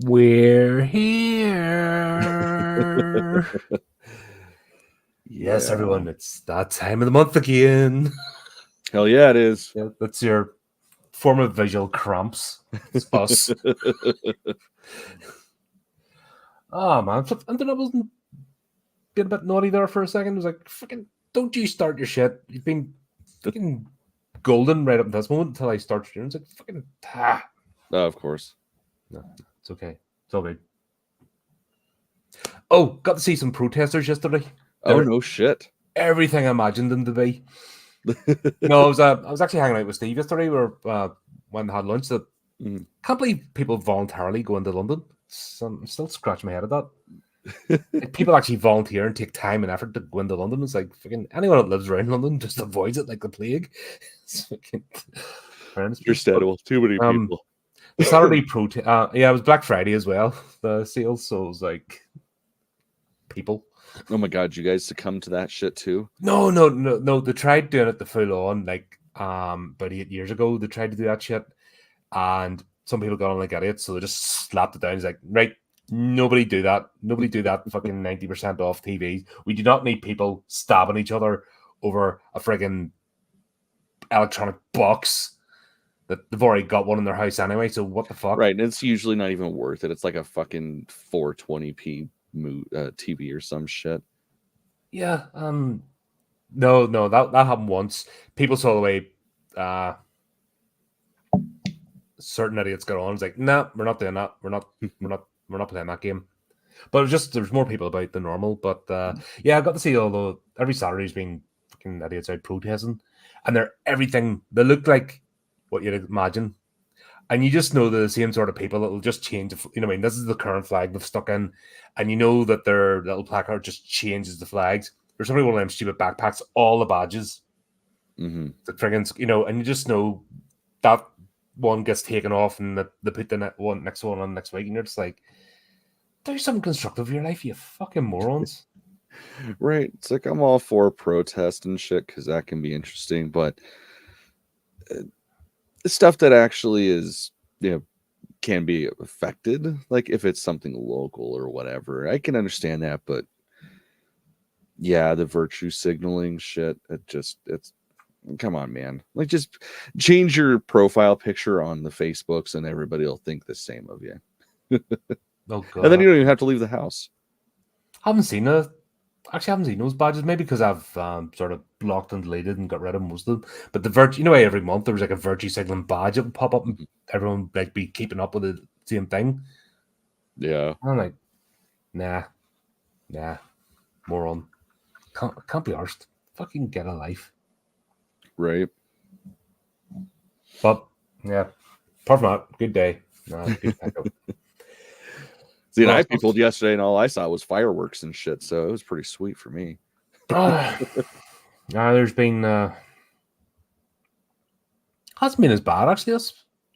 We're here. Yes, Yeah. everyone, it's that time of the month again. Hell yeah, it is. Yeah, that's your form of visual cramps. It's us. Oh man, and then I wasn't being a bit naughty there for a second. I was like, fucking, don't you start your shit. You've been fucking golden right up to this moment until I start streaming. It's like, fucking, Of course. No, it's okay. It's all good. Oh, got to see some protesters yesterday. Oh, no shit. Everything I imagined them to be. No, I was actually hanging out with Steve yesterday. We were when I had lunch. That can't believe people voluntarily go into London. So I'm still scratching my head at that. Like, people actually volunteer and take time and effort to go into London. It's like fucking anyone that lives around London just avoids it like the plague. It's fucking understandable. Too many people. The Saturday protest. Yeah, it was Black Friday as well. The sales, so it was like people. Oh my god, you guys succumb to that shit too? No. They tried doing it the full on like about 8 years ago. They tried to do that shit, and some people got on like idiots, so they just slapped it down. It's like, right, nobody do that. Nobody do that. Fucking 90% off TVs. We do not need people stabbing each other over a friggin' electronic box that they've already got one in their house anyway. So what the fuck? Right, and it's usually not even worth it. It's like a fucking 420p TV or some shit. Yeah. No, that happened once. People saw the way certain idiots got on. It's like, nah, we're not doing that. We're not playing that game. But it was just there's more people about than normal. But yeah, I got to see every Saturday's been fucking idiots out protesting, and they're everything. They look like what you'd imagine, and you just know the same sort of people that will just change. You know, what I mean, this is the current flag they've stuck in, and you know that their little placard just changes the flags. There's somebody one of them stupid backpacks, all the badges. The friggin', you know, and you just know that one gets taken off and they put the next one on next week, and you're just like, do something constructive with your life, you fucking morons. Right. It's like I'm all for protest and shit because that can be interesting, but the stuff that actually is, you know, can be affected, like if it's something local or whatever, I can understand that, but yeah, the virtue signaling shit, it's come on, man. Like, just change your profile picture on the Facebooks and everybody will think the same of you. Oh god. And then you don't even have to leave the house. Haven't seen those badges, maybe because I've sort of blocked and deleted and got rid of most of them. But the virtue, you know, every month there was like a virtue signaling badge that would pop up and everyone like be keeping up with the same thing. Yeah. I'm like, nah, moron. Can't be arsed. Fucking get a life. Right. But yeah, apart from that, good day. Good pickup. See, and I peopled yesterday, and all I saw was fireworks and shit, so it was pretty sweet for me. There's been hasn't been as bad actually this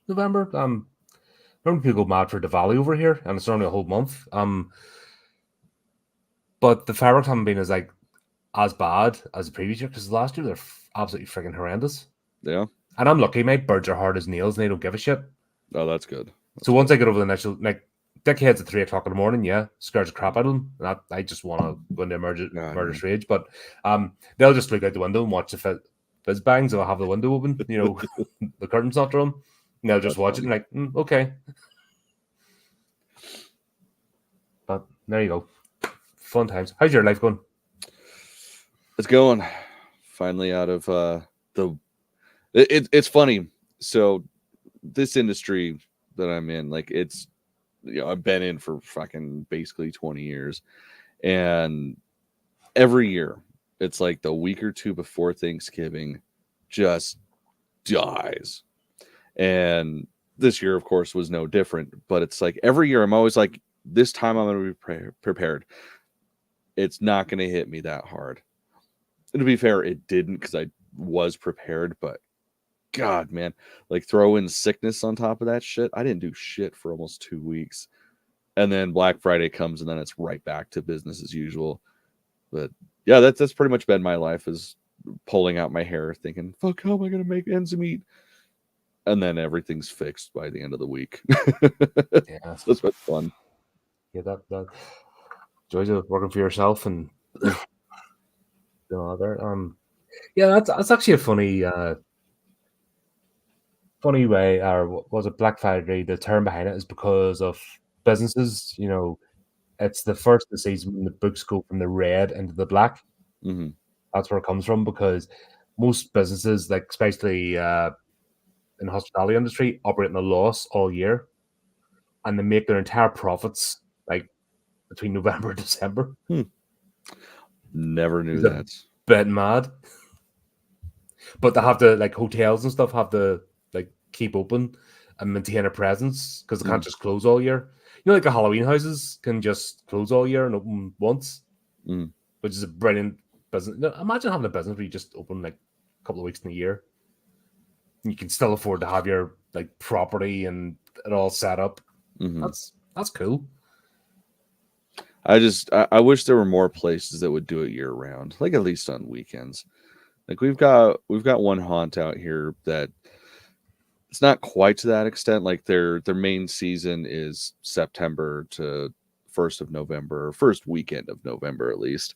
November. Remember people go mad for Diwali over here, and it's only a whole month. But the fireworks haven't been as bad as the previous year, because last year they're absolutely freaking horrendous. Yeah. And I'm lucky, my birds are hard as nails and they don't give a shit. Oh, that's good. So once I get over the initial, like, dickheads at 3 o'clock in the morning, yeah, scares the crap out of them. And I just want to go into murderous rage. But they'll just look out the window and watch the fizz bangs. I'll have the window open, you know, the curtain's not drawn. And they'll just watch it and like, okay. But there you go. Fun times. How's your life going? It's going. Finally out of it's funny. So this industry that I'm in, like, it's, you know, I've been in for fucking basically 20 years, and every year it's like the week or two before Thanksgiving just dies. And this year, of course, was no different, but it's like every year I'm always like, this time I'm going to be prepared. It's not going to hit me that hard. And to be fair, it didn't, because I was prepared, but God, man, like, throw in sickness on top of that shit. I didn't do shit for almost 2 weeks. And then Black Friday comes, and then it's right back to business as usual. But yeah, that's pretty much been my life, is pulling out my hair thinking, fuck, how am I going to make ends meet? and then everything's fixed by the end of the week. Yeah, So it's been fun. Yeah, that joys of working for yourself and Yeah. there. Yeah, that's actually a funny way, or was it Black Friday? The term behind it is because of businesses. It's the first of the season when the books go from the red into the black. Mm-hmm. That's where it comes from, because most businesses, like especially in the hospitality industry, operate in a loss all year, and they make their entire profits like between November and December. Never knew It's a that. bit mad. But they have to, like, hotels and stuff have to like keep open and maintain a presence because they can't just close all year. Like the Halloween houses can just close all year and open once, Mm. which is a brilliant business. Imagine having a business where you just open like a couple of weeks in a year. You can still afford to have your like property and it all set up. Mm-hmm. That's cool. I wish there were more places that would do it year round, like at least on weekends. Like we've got one haunt out here that it's not quite to that extent. Like their main season is September to 1st of November, or first weekend of November at least.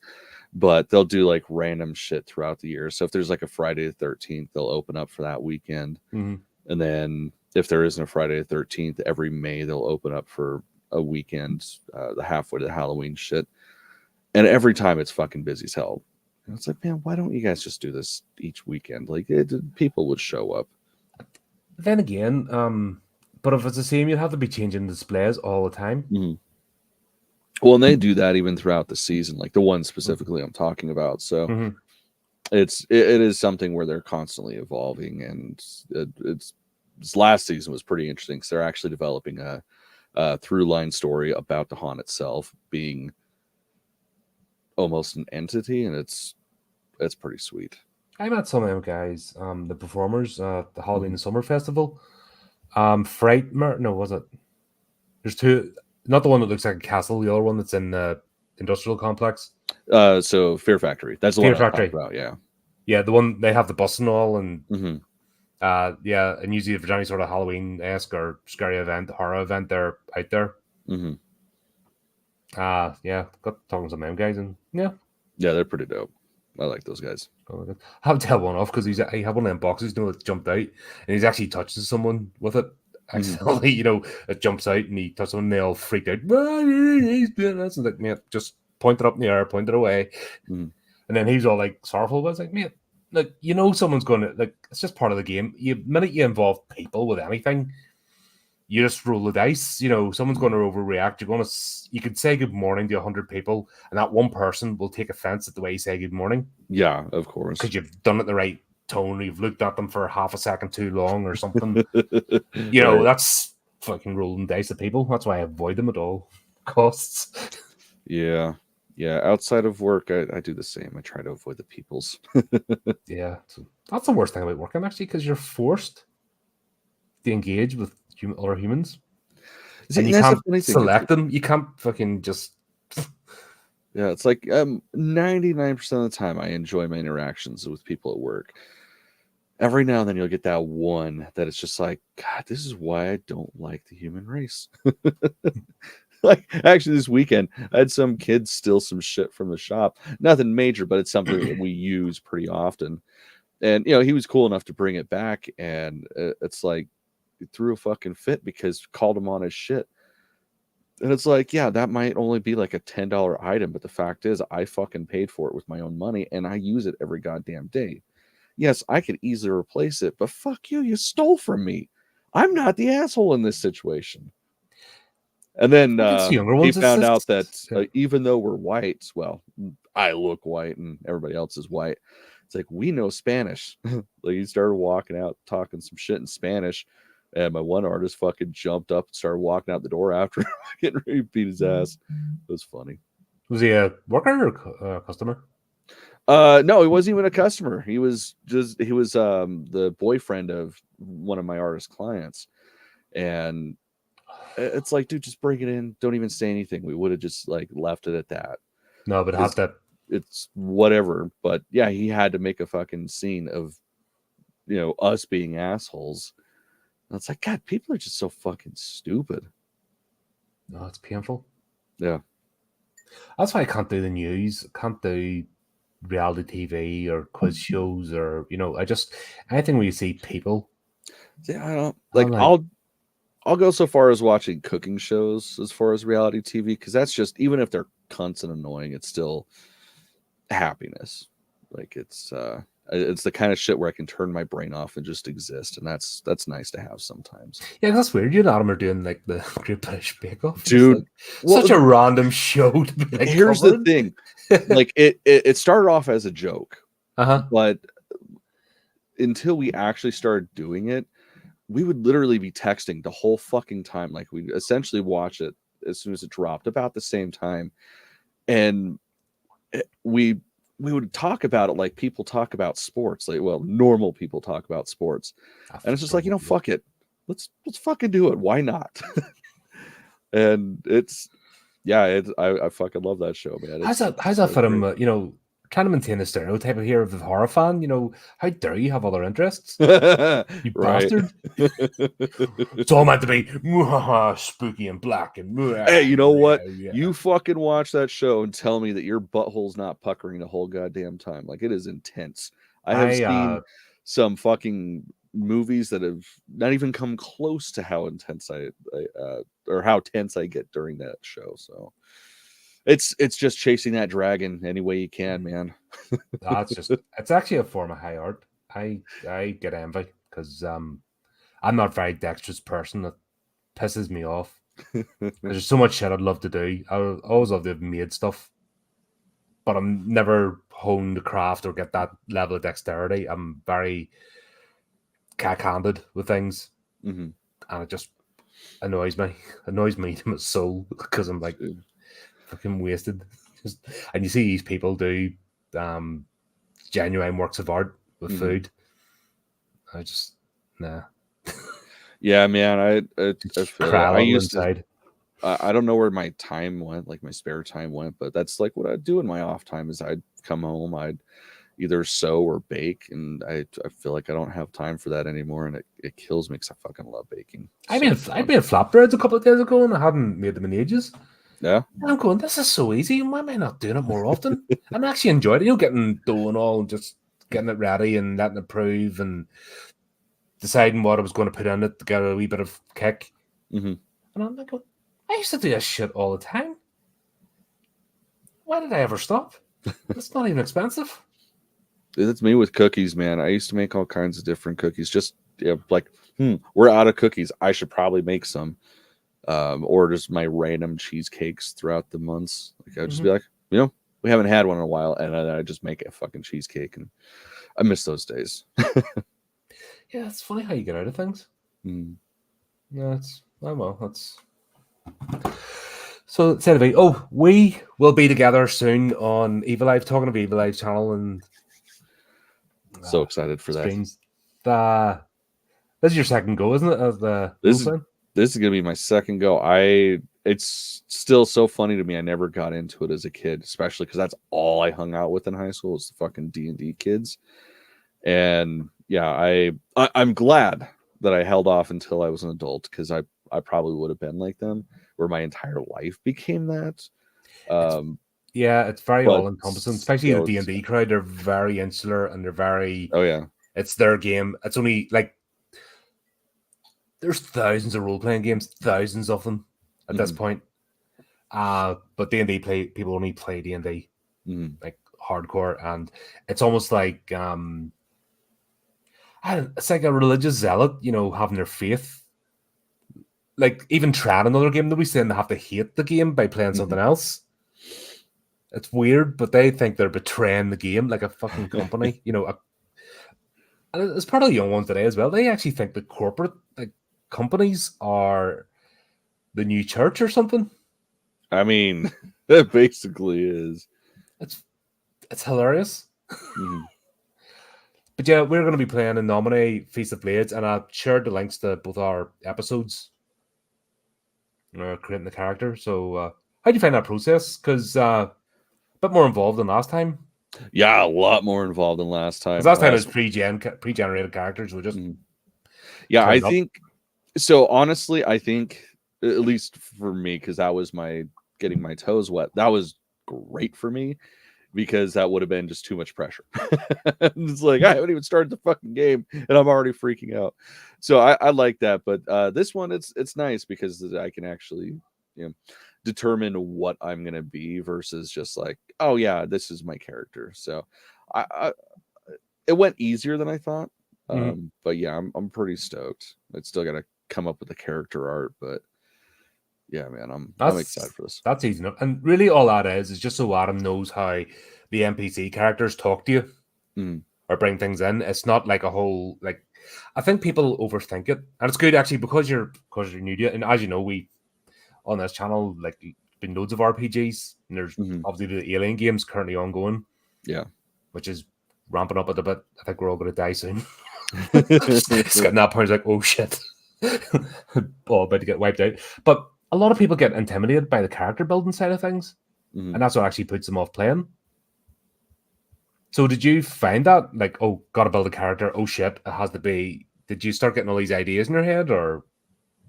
But they'll do like random shit throughout the year. So if there's like a Friday the 13th, they'll open up for that weekend. Mm-hmm. And then if there isn't a Friday the 13th, every May they'll open up for a weekend, the halfway to the Halloween shit. And every time it's fucking busy as hell. And it's like, man, why don't you guys just do this each weekend? Like people would show up. Then again, but if it's the same, you'd have to be changing displays all the time. Mm-hmm. Well, and they do that even throughout the season, like the one specifically I'm talking about. So Mm-hmm. it is something where they're constantly evolving, and it's this last season was pretty interesting because they're actually developing a through line story about the haunt itself being almost an entity, and it's pretty sweet. I met some of them guys, the performers, the Halloween Mm-hmm. Summer Festival. No, was it? There's two. Not the one that looks like a castle. The other one that's in the industrial complex. So Fear Factory. That's the Fear one I was Factory. talking about. Yeah. Yeah, the one they have the bus and all, and Mm-hmm. yeah, and usually if there's any sort of Halloween-esque or scary event, horror event, they're out there. Mm-hmm. Yeah, got talking to some of them guys, and yeah, they're pretty dope. I like those guys. I have to tell one off because he had one of them boxes, that jumped out, and he's actually touching someone with it accidentally. It jumps out and he touches someone, and they all freaked out. He's doing this, and like, man, just point it up in the air, point it away, and then he's all like sorrowful. But it's like, man, like, someone's going to, like, it's just part of the game. The minute you involve people with anything, you just roll the dice. Someone's going to overreact. You could say good morning to 100 people, and that one person will take offense at the way you say good morning. Yeah, of course. Because you've done it in the right tone, or you've looked at them for half a second too long or something. Right. That's fucking rolling dice at people. That's why I avoid them at all costs. Yeah. Outside of work, I do the same. I try to avoid the peoples. Yeah. So that's the worst thing about working, actually, because you're forced to engage with other humans. See, and you can't select them. You can't fucking just... Yeah, it's like 99% of the time I enjoy my interactions with people at work. Every now and then you'll get that one that it's just like, God, this is why I don't like the human race. Like, actually, this weekend, I had some kids steal some shit from the shop. Nothing major, but it's something that we use pretty often. And, he was cool enough to bring it back. And it's like, he threw a fucking fit because called him on his shit. And it's like, yeah, that might only be like a $10 item, but the fact is I fucking paid for it with my own money and I use it every goddamn day. Yes, I could easily replace it, but fuck you stole from me. I'm not the asshole in this situation. And then he found out that even though we're whites, well, I look white and everybody else is white. It's like, we know Spanish. Like, he started walking out, talking some shit in Spanish. And my one artist fucking jumped up and started walking out the door after getting ready to beat his ass. It was funny. Was he a worker or a customer? No, he wasn't even a customer. He was the boyfriend of one of my artist clients. And it's like, dude, just bring it in. Don't even say anything. We would have just like left it at that. No, but it's whatever. But yeah, he had to make a fucking scene of, us being assholes. And it's like, God, people are just so fucking stupid. No, it's painful. Yeah. That's why I can't do the news. Can't do reality TV or quiz shows or I just anything where you see people. Yeah, I don't like. I'll go so far as watching cooking shows as far as reality TV, because that's just, even if they're cunts and annoying, it's still happiness. Like it's the kind of shit where I can turn my brain off and just exist, and that's nice to have sometimes. Yeah, that's weird. You and Adam are doing like the Great British Bake Off, dude. Like, such a random show to be like. Here's the thing, like it started off as a joke, but until we actually started doing it, we would literally be texting the whole fucking time. Like we'd essentially watch it as soon as it dropped, about the same time, and we would talk about it like people talk about sports, like, well, normal people talk about sports, and it's just like, fuck it, let's fucking do it. Why not? And it's, yeah, I fucking love that show, man. How's that for him? Trying to maintain the stereotype here of the horror fan. How dare you have other interests? You bastard. It's all meant to be spooky and black and hey, you know what? Yeah. You fucking watch that show and tell me that your butthole's not puckering the whole goddamn time. Like, it is intense. I have seen some fucking movies that have not even come close to how intense or how tense I get during that show. So it's just chasing that dragon any way you can, man. It's actually a form of high art. I get envy because I'm not a very dexterous person. That pisses me off. There's so much shit I'd love to do. I always love to have made stuff, but I'm never honed the craft or get that level of dexterity. I'm very cack-handed with things, and it just annoys me to my soul, because I'm like, fucking wasted. And you see these people do genuine works of art with food. I just yeah, man. I feel I used inside. I don't know where my time went, like my spare time went, but that's like what I'd do in my off time. Is I'd come home, I'd either sew or bake, and I feel like I don't have time for that anymore, and it kills me because I fucking love baking. I made flatbreads a couple of days ago, and I hadn't made them in ages. Yeah. And I'm going, this is so easy. Why am I not doing it more often? I'm actually enjoying it. Getting dough and all, and just getting it ready and letting it prove and deciding what I was going to put in it to get a wee bit of kick. And I'm like, I used to do this shit all the time. Why did I ever stop? It's not even expensive. That's me with cookies, man. I used to make all kinds of different cookies. Just like, we're out of cookies. I should probably make some. Or just my random cheesecakes throughout the months. Like, I'd just be like, we haven't had one in a while, and I just make a fucking cheesecake, and I miss those days. Yeah, it's funny how you get out of things. Yeah, that's so. We will be together soon on Evil Live, talking of Evil Live channel, and so excited for streams. This is your second go, isn't it? As the this is gonna be my second go. It's still so funny to me. I never got into it as a kid, especially because that's all I hung out with in high school, was the fucking D&D kids. And yeah, I'm glad that I held off until I was an adult, because I probably would have been like them, where my entire life became that. It's very all-encompassing, especially the D&D crowd. They're very insular, and they're very... Oh, yeah. It's their game. It's only, like... There's thousands of role-playing games, thousands of them at this point. But D&D people only play D&D, like, hardcore, and it's almost like... it's like a religious zealot, having their faith. Like, even trying another game, they'll be saying they have to hate the game by playing something else. It's weird, but they think they're betraying the game like a fucking company. And it's part of the young ones today as well. They actually think the corporate companies are the new church or something. I mean, it basically is. It's hilarious. But yeah, we're going to be playing in Nominee Feast of Blades, and I've shared the links to both our episodes. Creating the character. So, how do you find that process? Because a bit more involved than last time. Yeah, a lot more involved than last time. Last time it was pre-generated characters. We just I think So honestly, I think, at least for me, because that was my getting my toes wet, that was great for me, because that would have been just too much pressure. It's like I haven't even started the fucking game and I'm already freaking out. So I like that, but this one, it's nice because I can actually, determine what I'm gonna be versus just like, oh yeah, this is my character. So I it went easier than I thought. But yeah, I'm pretty stoked. I still got to come up with the character art, but yeah, man, I'm excited for this. That's easy enough. And really, all that is just so Adam knows how the NPC characters talk to you Mm, or bring things in. It's not like a whole like. I think people overthink it, and it's good actually because you're new to it. And as you know, we on this channel like been loads of RPGs, and there's mhm. obviously the Alien games currently ongoing, Yeah. which is ramping up a bit. I think we're all going to die soon. It's getting that point, like, oh shit, all about to get wiped out. But a lot of people get intimidated by the character building side of things, Mhm. and that's what actually puts them off playing. So, did you find that like, oh, gotta build a character? Oh shit, it has to be. Did you start getting all these ideas in your head, or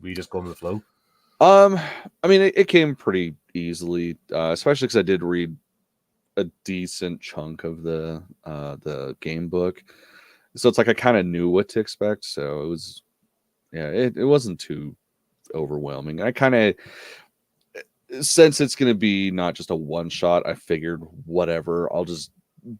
were you just going with the flow? I mean, it came pretty easily, especially because I did read a decent chunk of the game book, so it's like I kind of knew what to expect. So it was, yeah, it wasn't too overwhelming. I kind of, since it's going to be not just a one shot, I figured whatever, I'll just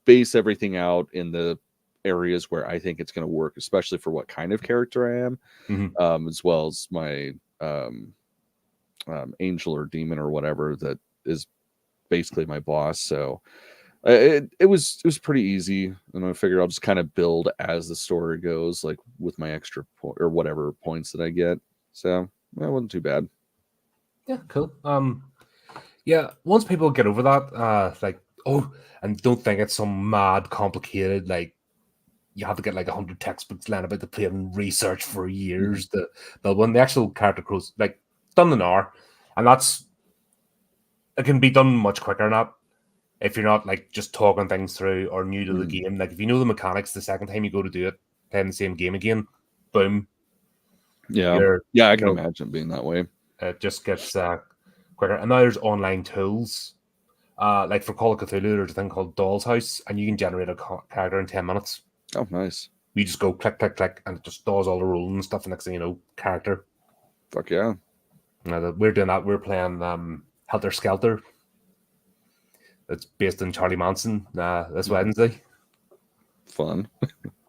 base everything out in the areas where I think it's going to work, especially for what kind of character I am, as well as my angel or demon or whatever that is basically my boss. So it was pretty easy, and I figured I'll just kind of build as the story goes, like with my extra or whatever points that I get. So that wasn't too bad. Yeah, cool. Yeah, once people get over that, like, oh, and don't think it's some mad complicated, like, you have to get like 100 textbooks learn about the play and research for Mhm. years. The when the actual character grows, like, done in an hour, and that's it can be done much quicker than that if you're not like just talking things through or new to the Mhm. game. Like, if you know the mechanics, the second time you go to do it, playing the same game again, boom, Yeah, you're yeah, I you can know imagine it being that way. it just gets quicker. And now there's online tools. Like for Call of Cthulhu, there's a thing called Doll's House, and you can generate a character in 10 minutes. Oh, nice. You just go click, click, click, and it just does all the rolling and stuff. And next thing you know, character. Fuck yeah. Now, we're doing that. We're playing Helter Skelter. It's based on Charlie Manson this Mhm. Wednesday Fun.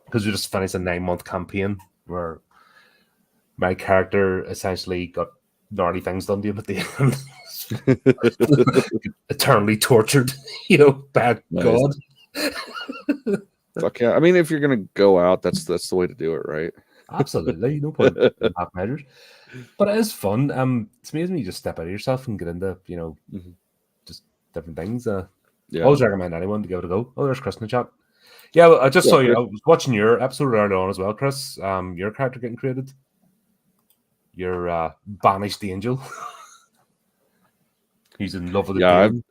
because we just finished a 9-month campaign where my character essentially got gnarly things done to him at the end. Eternally tortured, bad Nice. God. Fuck yeah. I mean, if you're gonna go out, that's the way to do it, right? Absolutely, no point in half measures. But it is fun. It's amazing you just step out of yourself and get into, Mhm. just different things. Yeah. Always recommend anyone to give it a go. Oh, there's Chris in the chat. Yeah, well, I just Yeah, saw you. Chris. I was watching your episode earlier on as well, Chris. Your character getting created. Your banished angel. He's in love with the Yeah, game.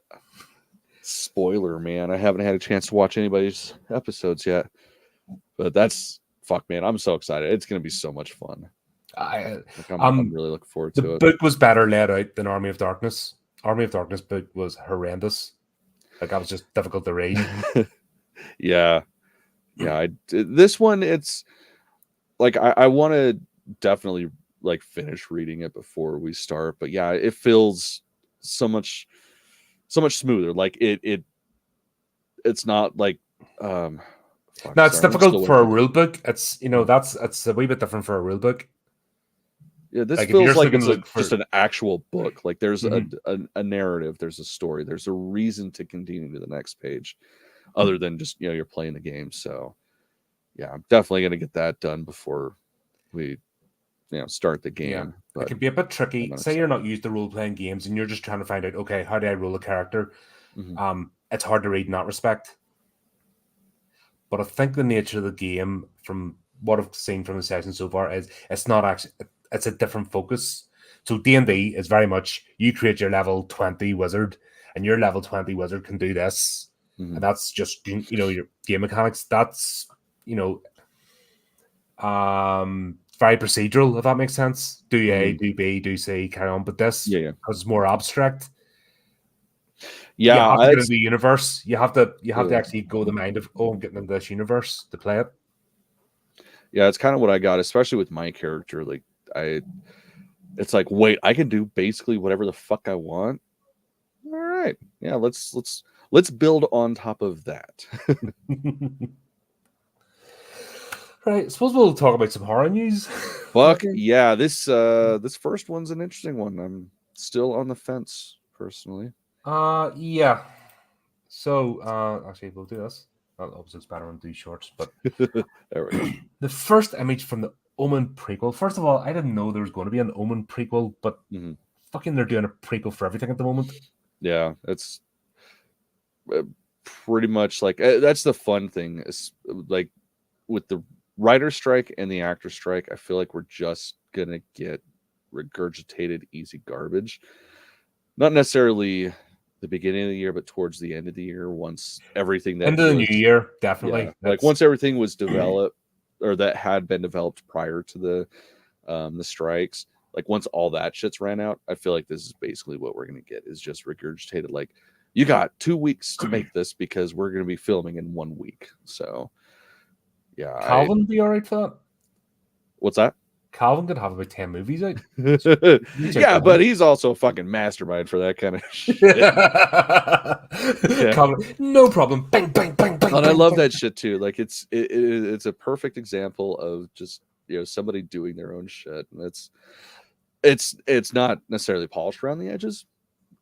spoiler, man. I haven't had a chance to watch anybody's episodes yet, but that's fuck, man. I'm so excited. It's gonna be so much fun. I, Like I'm really looking forward the to it. book was better laid out than Army of Darkness. Army of Darkness book was horrendous. Like, that was just difficult to read. Yeah, yeah. This one, it's like I want to definitely like finish reading it before we start, but yeah, it feels so much smoother. Like it's not like fuck. Now, it's Sorry, I'm still difficult for a working. rule book. It's a wee bit different for a rule book. Yeah, this Like, if you're feels just like looking it's to a look just for, an actual book. Like there's Mhm. a narrative, there's a story, there's a reason to continue to the next page, other than just you're playing the game. So yeah, I'm definitely gonna get that done before we start the Yeah, game. it But can be a bit tricky. I'm Say you're excited. not used to role playing games and you're just trying to find out, okay, how do I roll a character? Mhm. It's hard to read in that respect. But I think the nature of the game, from what I've seen from the session so far, is it's not actually, it's a different focus. So D&D is very much you create your level 20 wizard, and your level 20 wizard can do this, and Mhm. that's just your game mechanics. That's you know very procedural, if that makes sense. Do A, Mhm. do B, do C, carry on. But this, Yeah. because it's more abstract, you Yeah, have to get it's into the universe. You have to yeah. actually go the mind of, oh, I'm getting into this universe to play it. Yeah, it's kind of what I got, especially with my character. Like it's like, wait, I can do basically whatever the fuck I want. All right. Yeah, let's build on top of that. Right, I suppose we'll talk about some horror news. Fuck yeah, this first one's an interesting one. I'm still on the fence personally. Yeah. So, actually, we'll do this. Well, obviously, it's better on do shorts, but There we go. the first image from the Omen prequel. First of all, I didn't know there was going to be an Omen prequel, but Mhm. fucking they're doing a prequel for everything at the moment. Yeah, it's pretty much like that's the fun thing is like with the writer strike and the actor strike. I feel like we're just gonna get regurgitated easy garbage. Not necessarily the beginning of the year, but towards the end of the year, once everything that Into the new was year, definitely. yeah, like once everything was developed or that had been developed prior to the strikes, like once all that shit's ran out, I feel like this is basically what we're gonna get is just regurgitated. Like you got 2 weeks to make this because we're gonna be filming in 1 week. So yeah, Calvin be all right for that. what's that? Calvin could have about 10 movies out. Yeah, but he's also a fucking mastermind for that kind of shit. Yeah. Calvin, no problem. Bang, bang, bang, bang. And I bang, love bang. that shit too. Like it's a perfect example of just somebody doing their own shit, and it's not necessarily polished around the edges.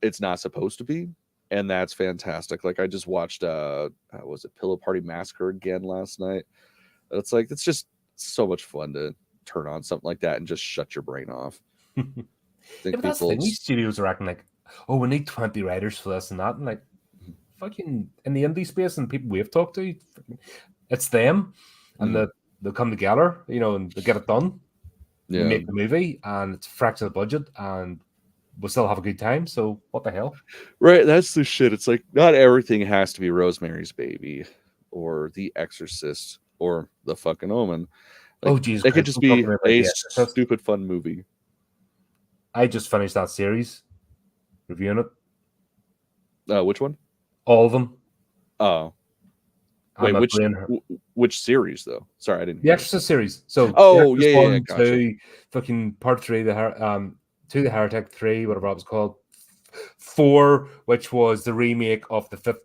It's not supposed to be, and that's fantastic. Like I just watched was it Pillow Party Massacre again last night. It's like it's just so much fun to turn on something like that and just shut your brain off. I think But that's the thing. These studios are acting like, oh, we need 20 writers for this and that. And like, fucking in the indie space and people we've talked to, it's them. And they'll come together, and they get it done. They make the movie and it's a fraction of the budget and we'll still have a good time. So what the hell? Right, that's the shit. It's like not everything has to be Rosemary's Baby or The Exorcist or the fucking Omen. Like, Oh, Jesus it could Christ. just I'm talking be about a The Exorcist. stupid fun movie. I just finished that series, reviewing it. Which one? All of them. Oh, wait, which series though? Sorry, I didn't. The Exorcist series. So, yeah, 1, gotcha. 2, fucking part 3, the Heretic, 3, whatever it was called, 4, which was the remake of the fifth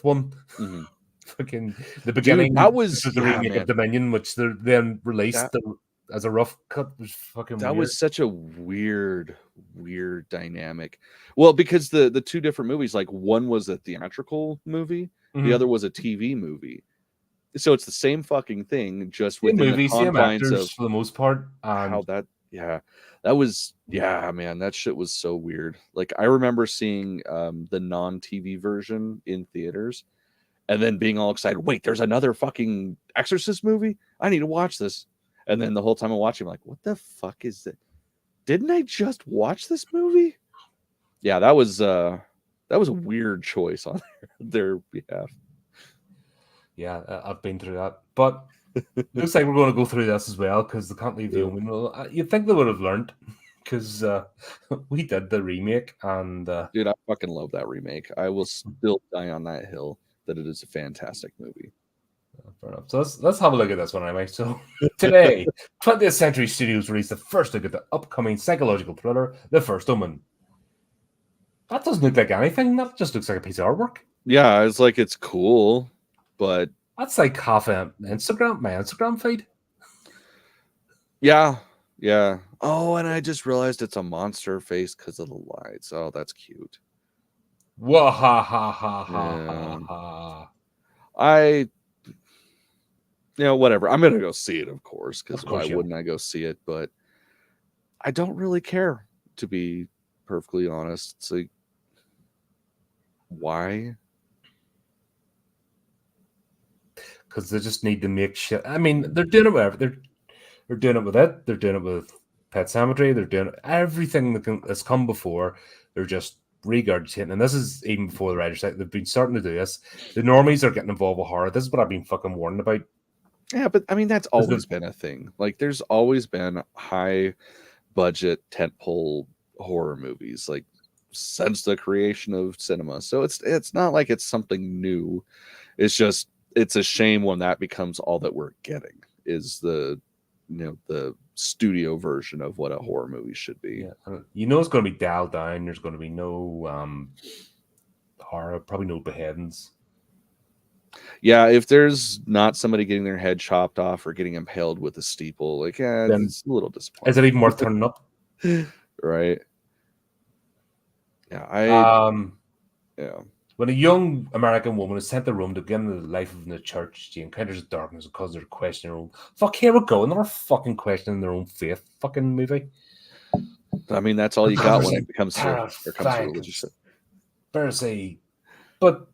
one. Mm-hmm. Fucking the beginning. Dude, that was the remake of Dominion, which they then released as a rough cut. Was fucking. That weird. was such a weird dynamic. Well, because the two different movies, like one was a theatrical movie, the other was a TV movie. So it's the same fucking thing, just within the confines of for the most part. How that, that was, man, that shit was so weird. Like I remember seeing the non-TV version in theaters, and then being all excited. Wait, there's another fucking Exorcist movie. I need to watch this. And then the whole time I'm watching, I'm like, what the fuck is that? Didn't I just watch this movie? Yeah, that was a weird choice on their behalf. Yeah, I've been through that. But looks like we're going to go through this as well because they can't leave the Omen. You'd think they would have learned because we did the remake. And dude, I fucking love that remake. I will still die on that hill that it is a fantastic movie. Fair enough. So let's have a look at this one anyway. So today, 20th Century Studios released the first look at the upcoming psychological thriller, The First Omen. That doesn't look like anything. That just looks like a piece of artwork. Yeah, it's like it's cool, but that's like half my Instagram feed. Yeah. Oh, and I just realized it's a monster face because of the lights. Oh, that's cute. Wah ha ha ha ha ha. Whatever. I'm gonna go see it, of course, because why wouldn't I go see it? But I don't really care, to be perfectly honest. It's like, why? Because they just need to make shit. I mean, they're doing it whatever. They're doing it with it. They're doing it with Pet Sematary. They're doing everything that's come before. They're just regurgitating. And this is even before the writers' site. They've been starting to do this. The normies are getting involved with horror. This is what I've been fucking warning about Yeah, but I mean that's Is always been a thing. Like there's always been high budget tentpole horror movies like since the creation of cinema. So it's not like it's something new. It's just it's a shame when that becomes all that we're getting is the the studio version of what a horror movie should be. Yeah, you know it's going to be dialed down. There's going to be no horror, probably no beheadings. Yeah, if there's not somebody getting their head chopped off or getting impaled with a steeple, like Then it's a little disappointing. is it even worth turning up? Right. Yeah, yeah. When a young American woman is sent to Rome to begin the life of the church, she encounters darkness and causes her to question her own. Fuck, here we go. Another fucking questioning their own faith fucking movie. I mean, that's all you got when it comes to religious shit. Conspiracy. But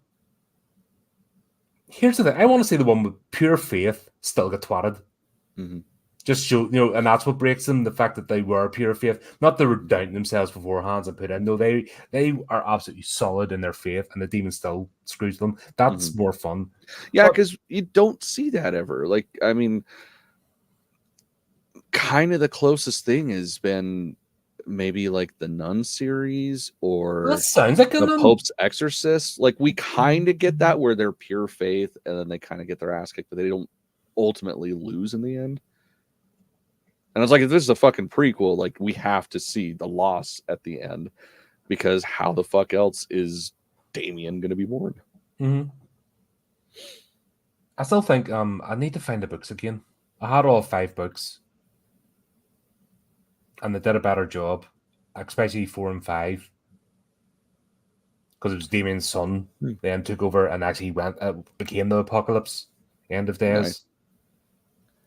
here's the thing. I want to see the one with pure faith still get twatted. Mm-hmm. Just show, and that's what breaks them, the fact that they were pure faith. Not they were doubting themselves beforehand and put in. No, they are absolutely solid in their faith, and the demon still screws them. That's more fun. Yeah, because you don't see that ever. Like, I mean, kind of the closest thing has been maybe like the Nun series or that sounds like the Pope's Exorcist. Like, we kind of get that where they're pure faith and then they kind of get their ass kicked, but they don't ultimately lose in the end. And it's like, if this is a fucking prequel, like, we have to see the loss at the end because how the fuck else is Damien going to be born? Mm-hmm. I still think I need to find the books again. I had all 5 books and they did a better job, especially 4 and 5. Because it was Damien's son then took over and actually became the apocalypse, end of days.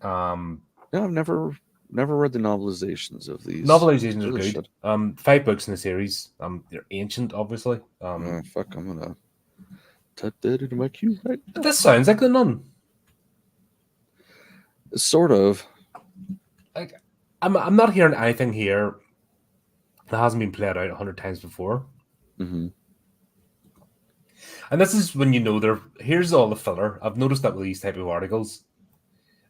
Nice. No, I've never read the novelizations of these. Novelizations are good. 5 books in the series. They're ancient, obviously. Fuck, I'm gonna type that into my queue right now. But this sounds like the Nun. Sort of. Like, I'm not hearing anything here that hasn't been played out 100 times before. Mm-hmm. And this is when here's all the filler. I've noticed that with these type of articles.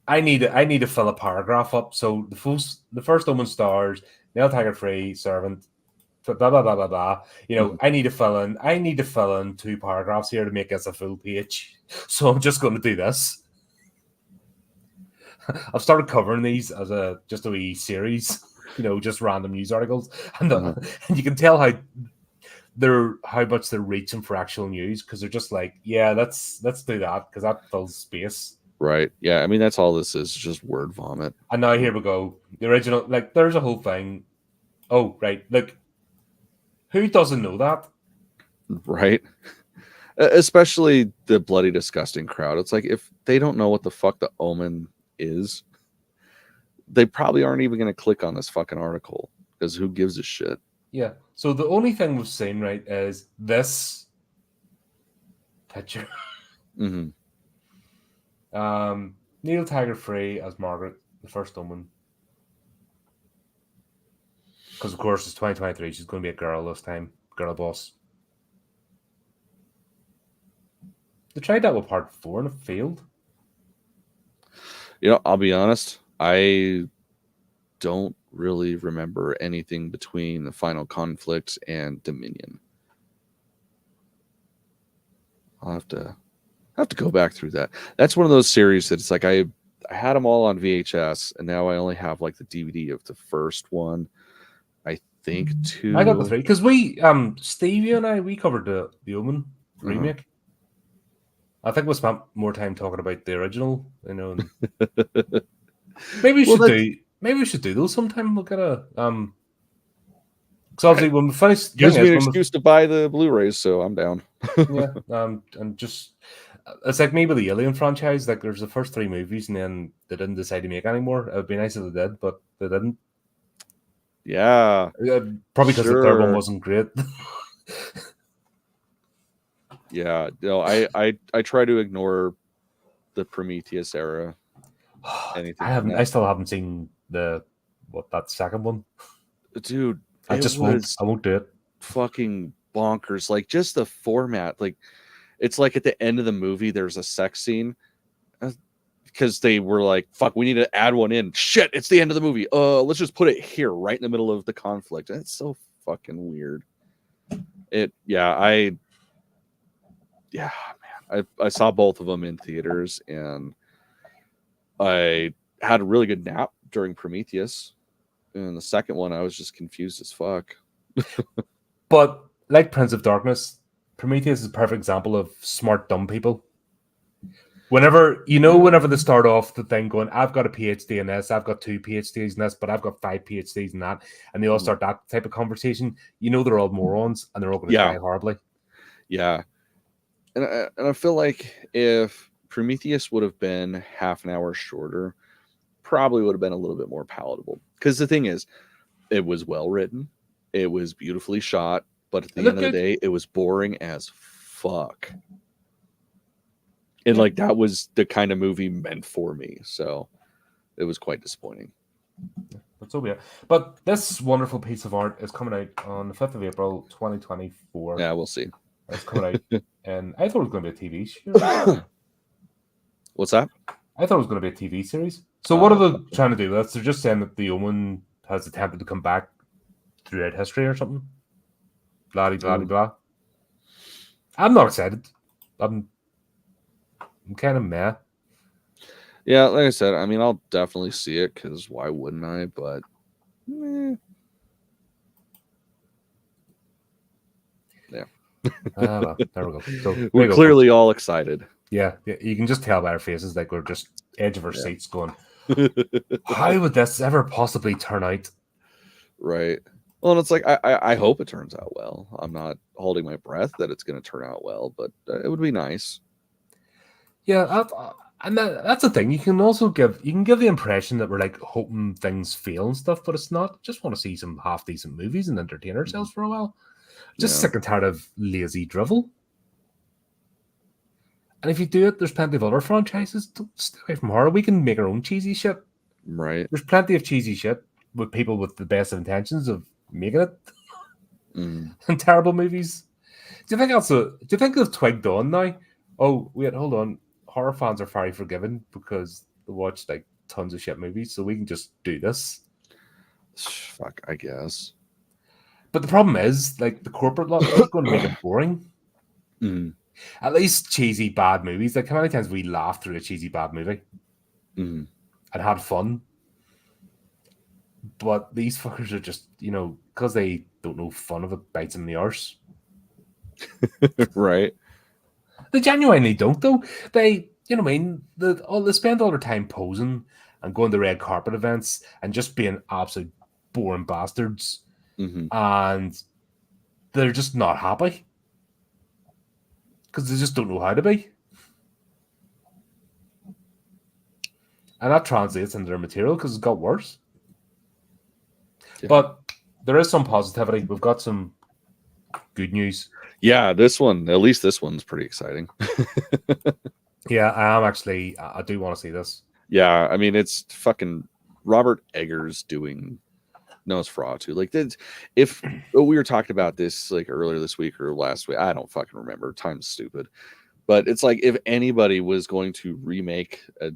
I need to fill a paragraph up. So the first Omen stars, Neil Taggart free, servant, blah blah blah blah blah. I need to fill in 2 paragraphs here to make this a full page. So I'm just going to do this. I've started covering these as just a wee series, just random news articles, and you can tell how much they're reaching for actual news because they're just like, yeah, let's do that because that fills space. Right. Yeah. I mean, that's all this is, just word vomit. And now here we go. The original, like, there's a whole thing. Oh, right. Like, who doesn't know that? Right. Especially the bloody disgusting crowd. It's like, if they don't know what the fuck the Omen is, they probably aren't even going to click on this fucking article because who gives a shit? Yeah. So the only thing we've seen, right, is this picture. Mm-hmm. Neil Taggart free as Margaret, the first Omen. Because of course it's 2023. She's going to be a girl this time, girl boss. They tried that with part 4 and it failed. I'll be honest. I don't really remember anything between the Final Conflict and Dominion. I'll have to go back through that. That's one of those series that it's like I had them all on VHS, and now I only have like the DVD of the first one. I think 2. I got the 3 because we, Stevie and I, we covered the Omen remake. I think we spent more time talking about the original, And maybe we should do those sometime. We'll get a because obviously when we finish, gives me an excuse to buy the Blu-rays, so I'm down. Yeah, and just it's like maybe the Alien franchise. Like, there's the first 3 movies, and then they didn't decide to make any more. It would be nice if they did, but they didn't. Yeah, probably because the third one wasn't great. Yeah, I try to ignore the Prometheus era. I still haven't seen that second one. Dude, I won't do it. Fucking bonkers. Like, just the format. Like, it's like at the end of the movie, there's a sex scene. because they were like, "Fuck, we need to add one in." Shit, it's the end of the movie. Let's just put it here, right in the middle of the conflict. That's so fucking weird. Man, I saw both of them in theaters, and I had a really good nap during Prometheus. And the second one, I was just confused as fuck. But like Prince of Darkness, Prometheus is a perfect example of smart dumb people. Whenever they start off the thing going, I've got a PhD in this, I've got 2 PhDs in this, but I've got 5 PhDs in that, and they all start that type of conversation, they're all morons and they're all going to die horribly. Yeah. And I feel like if Prometheus would have been half an hour shorter, probably would have been a little bit more palatable. Because the thing is, it was well written, it was beautifully shot, but at the end of the day, it was boring as fuck. And like that was the kind of movie meant for me, so it was quite disappointing. But so be it. But this wonderful piece of art is coming out on the 5th of April, 2024. Yeah, we'll see. It's coming out, and I thought it was going to be a TV show. What's that? I thought it was going to be a TV series. So what are they trying to do? They're just saying that the Omen has attempted to come back throughout history or something. Blah blah blah. I'm not excited. I'm kind of meh. Yeah, like I said, I mean, I'll definitely see it because why wouldn't I? But yeah. Well, there we go. So we're clearly all excited. Yeah, you can just tell by our faces, like we're just edge of our seats going, how would this ever possibly turn out? Right. Well, and it's like, I hope it turns out well. I'm not holding my breath that it's going to turn out well, but it would be nice. Yeah, and that's the thing. You can give the impression that we're like hoping things fail and stuff, but it's not. Just want to see some half decent movies and entertain ourselves for a while. Just sick and tired of lazy drivel. And if you do it, there's plenty of other franchises. Don't stay away from horror. We can make our own cheesy shit. Right. There's plenty of cheesy shit with people with the best of intentions of making it. And terrible movies. Do you think they've twigged on now? Oh, wait, hold on. Horror fans are very forgiving because they watch like tons of shit movies, so we can just do this. Fuck, I guess. But the problem is, like, the corporate lot is going to make it boring. At least cheesy bad movies. Like, how many times we laughed through a cheesy bad movie and had fun? But these fuckers are just, because they don't know fun of it, bites them in the arse. Right. They genuinely don't, though. They, they spend all their time posing and going to red carpet events and just being absolute boring bastards. And they're just not happy because they just don't know how to be. And that translates into their material because it's got worse. Yeah. But there is some positivity. We've got some good news. Yeah, at least this one's pretty exciting. Yeah, I do want to see this. Yeah, I mean, it's fucking Robert Eggers doing Nosferatu. Like, if we were talking about this like earlier this week or last week, I don't fucking remember. Time's stupid. But it's like if anybody was going to remake a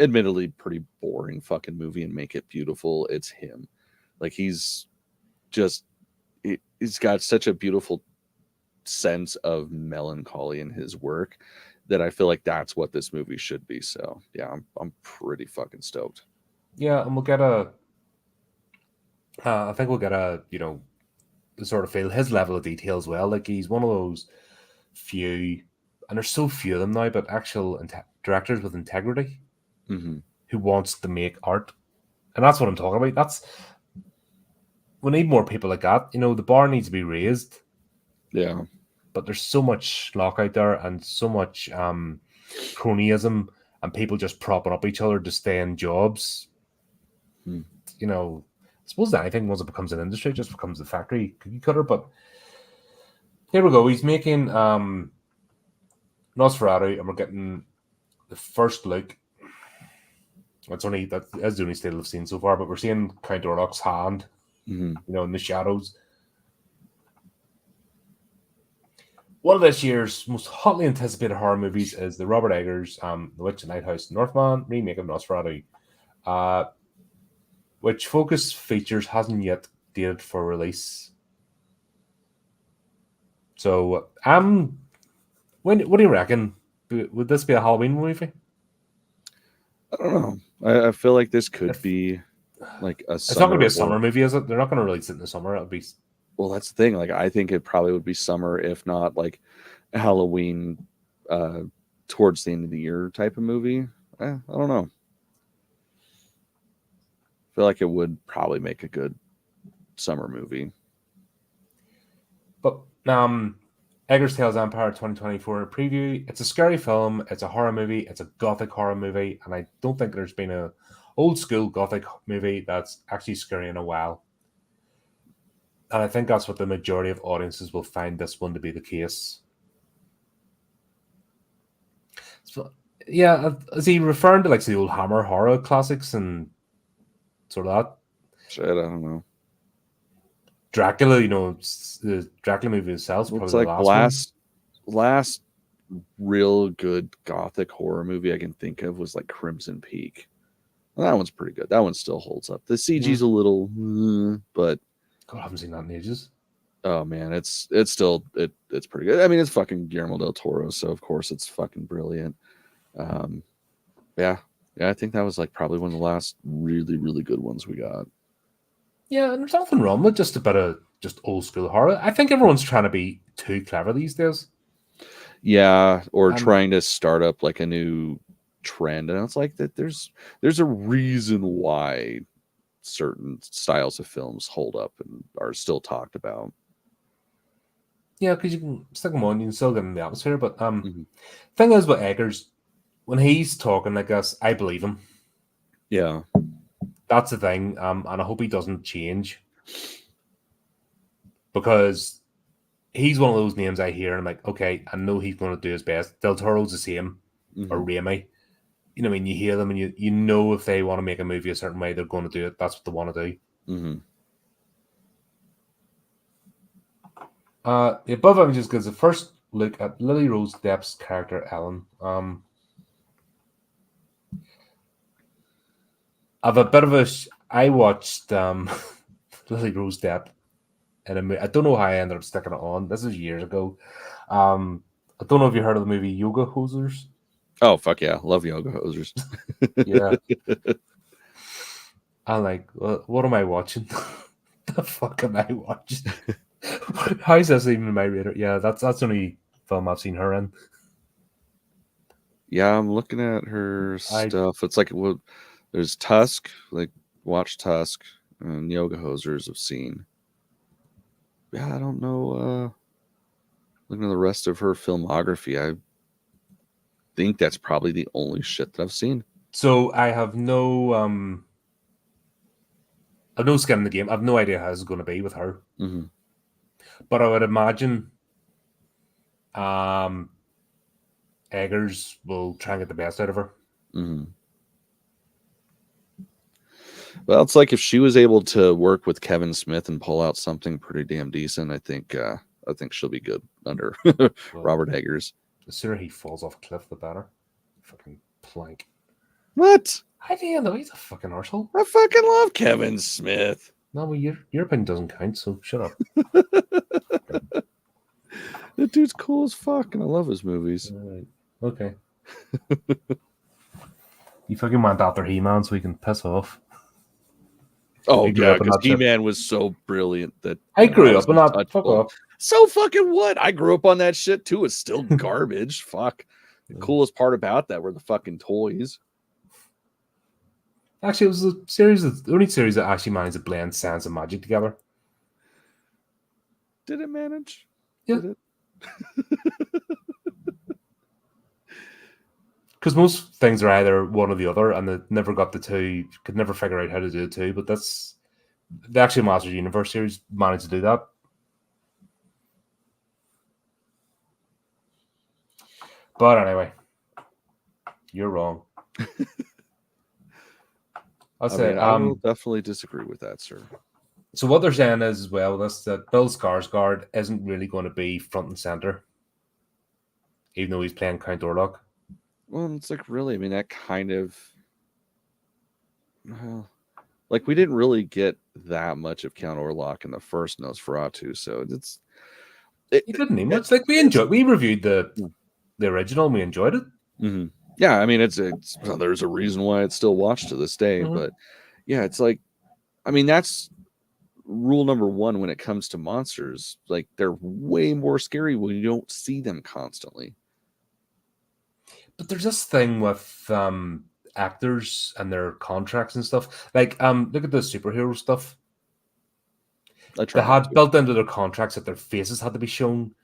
admittedly pretty boring fucking movie and make it beautiful, it's him. Like, he's got such a beautiful sense of melancholy in his work that I feel like that's what this movie should be. So yeah, I'm pretty fucking stoked. Yeah, and we'll get I think we'll get sort of feel his level of detail as well. Like, he's one of those few, and there's so few of them now, but actual directors with integrity who wants to make art. And that's what I'm talking about. We need more people like that. The bar needs to be raised. Yeah. But there's so much schlock out there and so much cronyism and people just propping up each other to stay in jobs. I suppose that anything, once it becomes an industry, just becomes a factory cookie cutter. But here we go. He's making Nosferatu, and we're getting the first look. That's the only still I've seen so far, but we're seeing Count Orlok's hand, in the shadows. one of this year's most hotly anticipated horror movies is the Robert Eggers The Witch and Lighthouse Northman remake of Nosferatu, which focus features hasn't yet dated for release. So, what do you reckon? Would this be a Halloween movie? I don't know. I feel like this could be like a It's not going to be a summer summer movie, is it? They're not going to release it in the summer. It'll be. Well, that's the thing. Like, I think it probably would be summer, if not like Halloween, towards the end of the year type of movie. I don't know. I feel like it would probably make a good summer movie. But Eggers Tales Empire 2024 preview. It's a scary film. It's a horror movie. It's a gothic horror movie, and I don't think there's been a old school gothic movie that's actually scary in a while. And I think that's what the majority of audiences will find this one to be the case. So, yeah, is he referring to like the old Hammer horror classics and sort of that? Shit, I don't know. Dracula, the Dracula movie itself. It's like last real good gothic horror movie I can think of was like Crimson Peak. Well, that one's pretty good. That one still holds up. The CG's a little, but God, I haven't seen that in ages. Oh man, it's still it's pretty good. I mean, it's fucking Guillermo del Toro, so of course it's fucking brilliant. Yeah, I think that was like probably one of the last really, really good ones we got. Yeah, and there's nothing wrong with just a bit of just old school horror. I think everyone's trying to be too clever these days. Yeah, or trying to start up like a new trend, and it's like that. There's a reason why certain styles of films hold up and are still talked about. Yeah, because you can stick them on, you can still get in the atmosphere. But thing is with Eggers, when he's talking like this, I believe him. Yeah. That's the thing, and I hope he doesn't change, because he's one of those names I hear and I'm like, okay, I know he's going to do his best. Del Toro's the same, or Raimi. You know what I mean? You hear them and you know if they want to make a movie a certain way, they're going to do it. That's what they want to do. The above images gives a first look at Lily Rose Depp's character, Ellen. I've a bit of a... I watched Lily Rose Depp in a movie. I don't know how I ended up sticking it on. This is years ago. I don't know if you heard of the movie Yoga Hosers. Oh, fuck yeah. Love Yoga Hosers. Yeah. I'm like, what am I watching? The fuck am I watching? How is this even in my radar? Yeah, that's the only film I've seen her in. Yeah, I'm looking at her stuff. It's like, well, there's Tusk, like watch Tusk, and Yoga Hosers I've seen. Yeah, I don't know. Looking at the rest of her filmography, I think that's probably the only shit that I've seen. So I have no skin in the game. I have no idea how it's going to be with her. But I would imagine Eggers will try and get the best out of her. Well, it's like if she was able to work with Kevin Smith and pull out something pretty damn decent, I think she'll be good under Robert Eggers. The sooner he falls off a cliff, the better. Fucking plank. What? I do know, he's a fucking arsehole. I fucking love Kevin Smith. No, well, your opinion doesn't count, so shut up. That dude's cool as fuck, and I love his movies. Right. Okay. You fucking went after He-Man so he can piss off. Oh, yeah, because He-Man was so brilliant that I grew up on that. Fuck off. So fucking what? I grew up on that shit too. It's still garbage. Fuck. The coolest part about that were the fucking toys. Actually, it was the only series that actually managed to blend science and magic together. Did it manage? Yeah. Because most things are either one or the other, and they never got the two, could never figure out how to do the two, but that's the actual Masters Universe series managed to do that. But anyway, you're wrong. I will definitely disagree with that, sir. So what they're saying is, as well, that Bill Skarsgård isn't really going to be front and center. even though he's playing Count Orlok. Well, it's like really, I mean, that kind of, well, like we didn't really get that much of Count Orlok in the first Nosferatu, so He didn't need much. Like we reviewed the original, and we enjoyed it. Mm-hmm. Yeah, I mean, it's well, there's a reason why it's still watched to this day, but yeah, it's like, I mean, that's rule number one when it comes to monsters. Like, they're way more scary when you don't see them constantly. But there's this thing with actors and their contracts and stuff. Like, look at the superhero stuff. They had built into their contracts that their faces had to be shown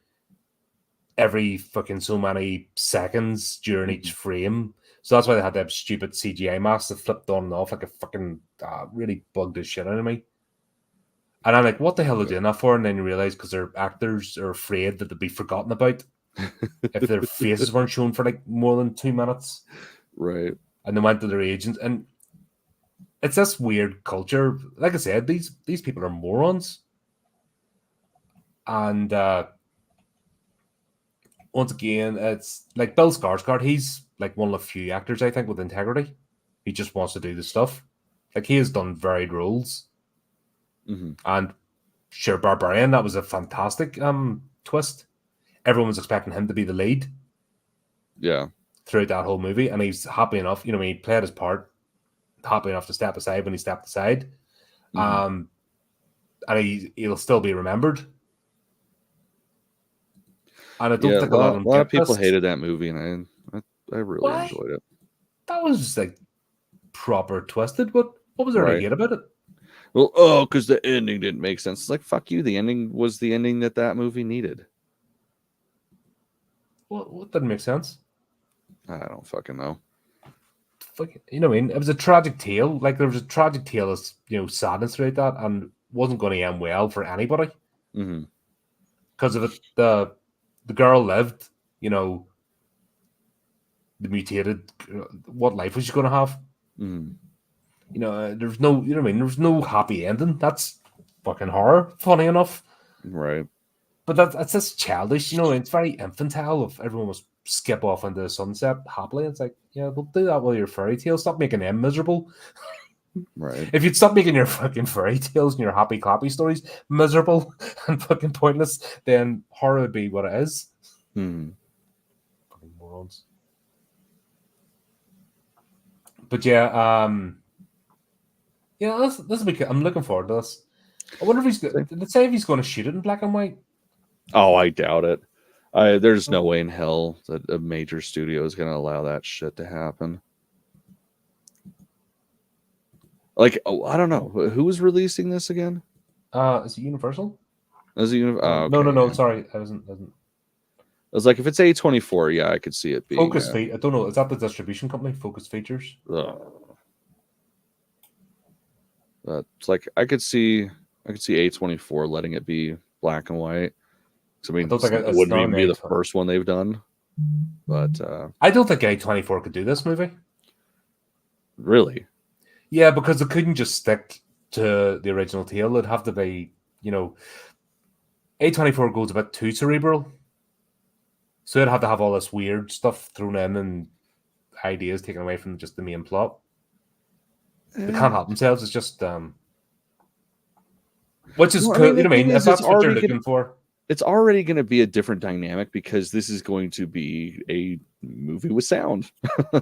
every fucking so many seconds during each frame. So that's why they had to have stupid CGI masks that flipped on and off like a fucking really bugged the shit out of me. And I'm like, what the hell are they doing that for? And then you realize because their actors are afraid that they'd be forgotten about if their faces weren't shown for like more than 2 minutes. Right. And they went to their agent. And it's this weird culture. Like I said, these people are morons. And once again, it's like Bill Skarsgård. He's like one of the few actors, I think, with integrity. He just wants to do the stuff. Like, he has done varied roles. And sure, Barbarian, that was a fantastic twist. Everyone was expecting him to be the lead. Yeah. Throughout that whole movie. And he's happy enough, you know, he played his part, happy enough to step aside when he stepped aside. And he'll still be remembered. And I don't think a lot of people hated that movie, and I really enjoyed it. That was like proper twisted. What was there to hate about it? Well, because the ending didn't make sense. It's like, fuck you. The ending was the ending that movie needed. What didn't make sense? I don't fucking know. You know what I mean? It was a tragic tale. Like, there was a tragic tale of, you know, sadness throughout that, and wasn't going to end well for anybody. Because of it, the girl lived, you know, the mutated, what life was she going to have? You know, there's no, you know what I mean? There's no happy ending. That's fucking horror, funny enough. Right. But that's just childish, you know, it's very infantile if everyone was skip off into the sunset happily. It's like, yeah, we'll do that with your fairy tales. Stop making them miserable. Right. If you'd stop making your fucking fairy tales and your happy clappy stories miserable and fucking pointless, then horror would be what it is. Fucking morons. But yeah, this will be. I'm looking forward to this. I wonder if did it say if he's going to shoot it in black and white? Oh, I doubt it. There's no way in hell that a major studio is going to allow that shit to happen. Like, I don't know. Who was releasing this again? Is it Universal? Is it Universal? Oh, okay, no. Yeah. Sorry, I wasn't. I was like, if it's A24, yeah, I could see it being. Focus Feet. I don't know. Is that the distribution company? Focus Features. It's like I could see A24 letting it be black and white. I mean, it wouldn't even be the first one they've done. But I don't think A24 could do this movie. Really? Yeah, because it couldn't just stick to the original tale. It'd have to be, you know, A24 goes a bit too cerebral. So it'd have to have all this weird stuff thrown in and ideas taken away from just the main plot. They can't help themselves. It's just, which is good. You know what I mean? If that's what you're looking for. It's already going to be a different dynamic because this is going to be a movie with sound.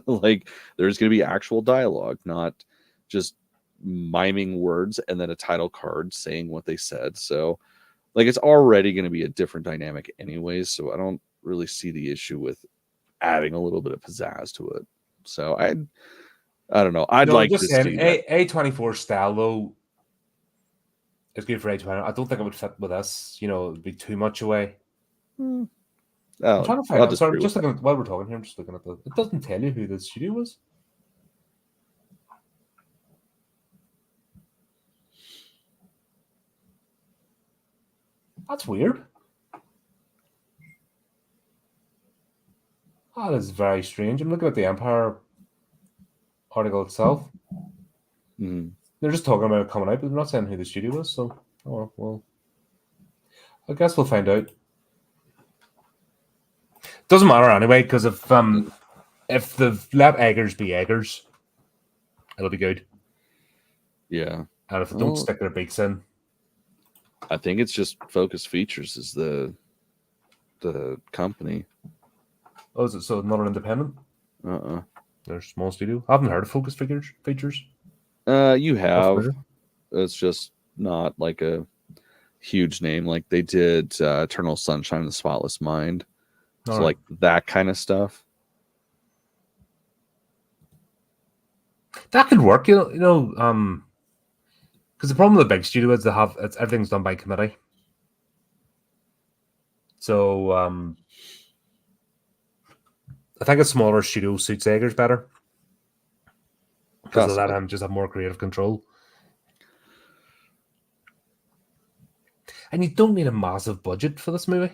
Like, there's going to be actual dialogue, not just miming words and then a title card saying what they said. So, like, it's already going to be a different dynamic anyways. So I don't really see the issue with adding a little bit of pizzazz to it. So I don't know. I'd like to see that. A24 style though. It's good for A24. I don't think it would fit with us. You know, it would be too much away. I'm trying to find out. Sorry, just looking at, while we're talking here, I'm just looking at it doesn't tell you who the studio was. That's weird. That is very strange. I'm looking at the Empire article itself. They're just talking about it coming out, but they're not saying who the studio was. So, well, I guess we'll find out. Doesn't matter anyway, because if they've let eggers be eggers, it'll be good. Yeah. And if they don't stick their beaks in, I think it's just Focus Features is the company. oh, is it so not an independent? Uh-uh. They're a small studio. I haven't heard of Focus Features. You have. It's just not like a huge name. Like they did Eternal Sunshine of the Spotless Mind. So like that kind of stuff. That could work, you know, because the problem with the big studio is everything's done by committee. So I think a smaller studio suits Eggers better because they let him just have more creative control. And you don't need a massive budget for this movie.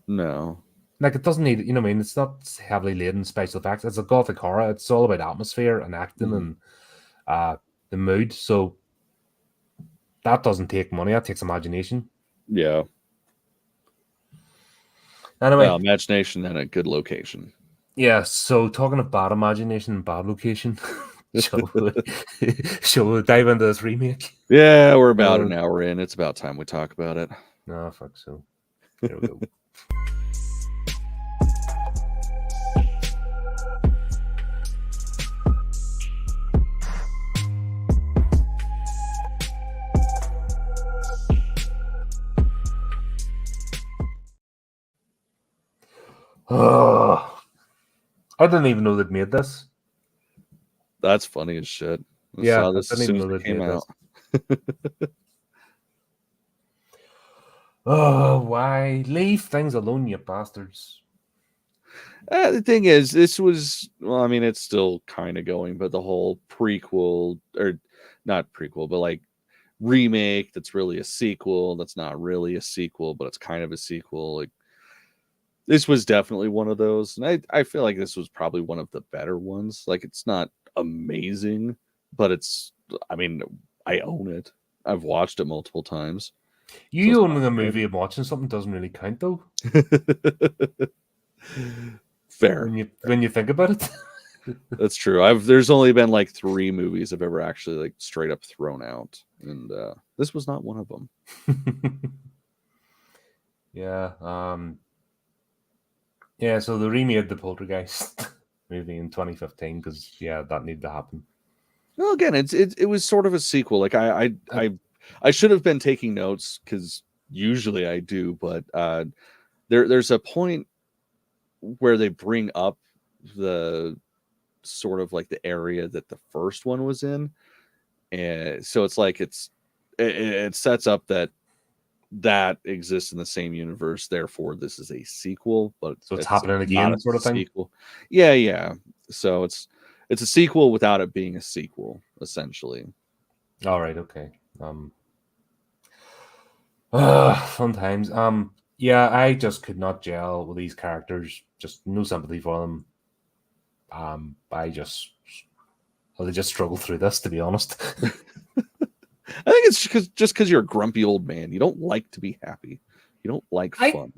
No. Like, it doesn't need, you know what I mean? It's not heavily laden special effects. It's a gothic horror. It's all about atmosphere and acting and the mood. So that doesn't take money. That takes imagination. Yeah. Anyway. Well, imagination and a good location. Yeah, so talking of bad imagination and bad location, shall we dive into this remake? Yeah, we're about an hour in. It's about time we talk about it. No, fuck so. Here we go. Oh, I didn't even know they'd made this. That's funny as shit. I didn't even know they'd made this. Oh, why? Leave things alone, you bastards. The thing is, this was, well, I mean, it's still kind of going, but the whole prequel, or not prequel, but like remake that's really a sequel, that's not really a sequel, but it's kind of a sequel. Like, this was definitely one of those. And I feel like this was probably one of the better ones. Like, it's not amazing, but it's, I mean, I own it. I've watched it multiple times. You so owning a movie and watching something doesn't really count, though. Fair. When you think about it. That's true. There's only been like 3 movies I've ever actually like straight up thrown out. And this was not one of them. Yeah. Yeah, so they remade the Poltergeist movie in 2015 because that needed to happen. Well, again, it was sort of a sequel. Like I should have been taking notes because usually I do, but there's a point where they bring up the sort of like the area that the first one was in, and so it's like it sets up that exists in the same universe. Therefore, this is a sequel, but so it's happening again, sort of thing. Sequel. Yeah. So it's a sequel without it being a sequel, essentially. All right. Okay. Fun times. Yeah, I just could not gel with these characters. Just no sympathy for them. They just struggle through this, to be honest. I think it's just because you're a grumpy old man. You don't like to be happy. You don't like fun.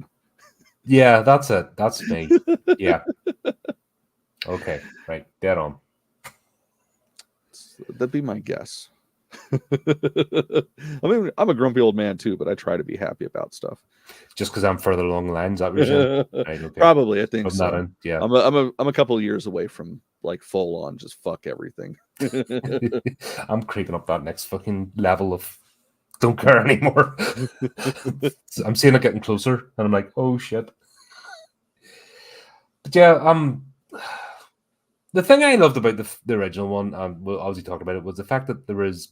Yeah, that's it. That's me. Yeah. Okay. Right. Dead on. That'd be my guess. I mean, I'm a grumpy old man too, but I try to be happy about stuff. Just because I'm further along the lines, that was right, okay. Probably, I think so. Yeah, I'm a couple of years away from like full on just fuck everything. I'm creeping up that next fucking level of don't care anymore. I'm seeing it getting closer, and I'm like, oh shit. But yeah, the thing I loved about the original one, and we'll obviously talk about it, was the fact that there was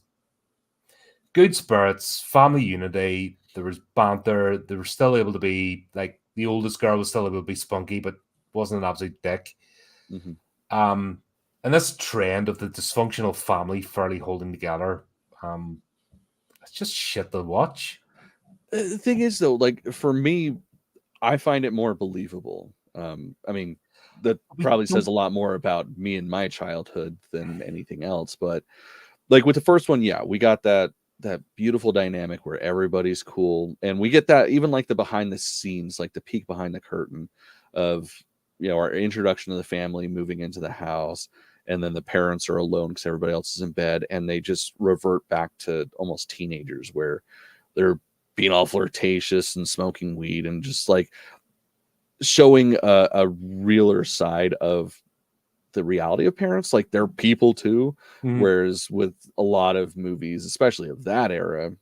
good spirits, family unity, there was banter, they were still able to be, like, the oldest girl was still able to be spunky, but wasn't an absolute dick. Mm-hmm. And this trend of the dysfunctional family fairly holding together, it's just shit to watch. The thing is, though, like, for me, I find it more believable. I mean, that probably says a lot more about me and my childhood than anything else. But like with the first one, yeah, we got that that beautiful dynamic where everybody's cool, and we get that even like the behind the scenes, like the peek behind the curtain of, you know, our introduction to the family moving into the house, and then the parents are alone because everybody else is in bed, and they just revert back to almost teenagers where they're being all flirtatious and smoking weed and just like showing a realer side of the reality of parents. Like they're people too. Whereas with a lot of movies, especially of that era,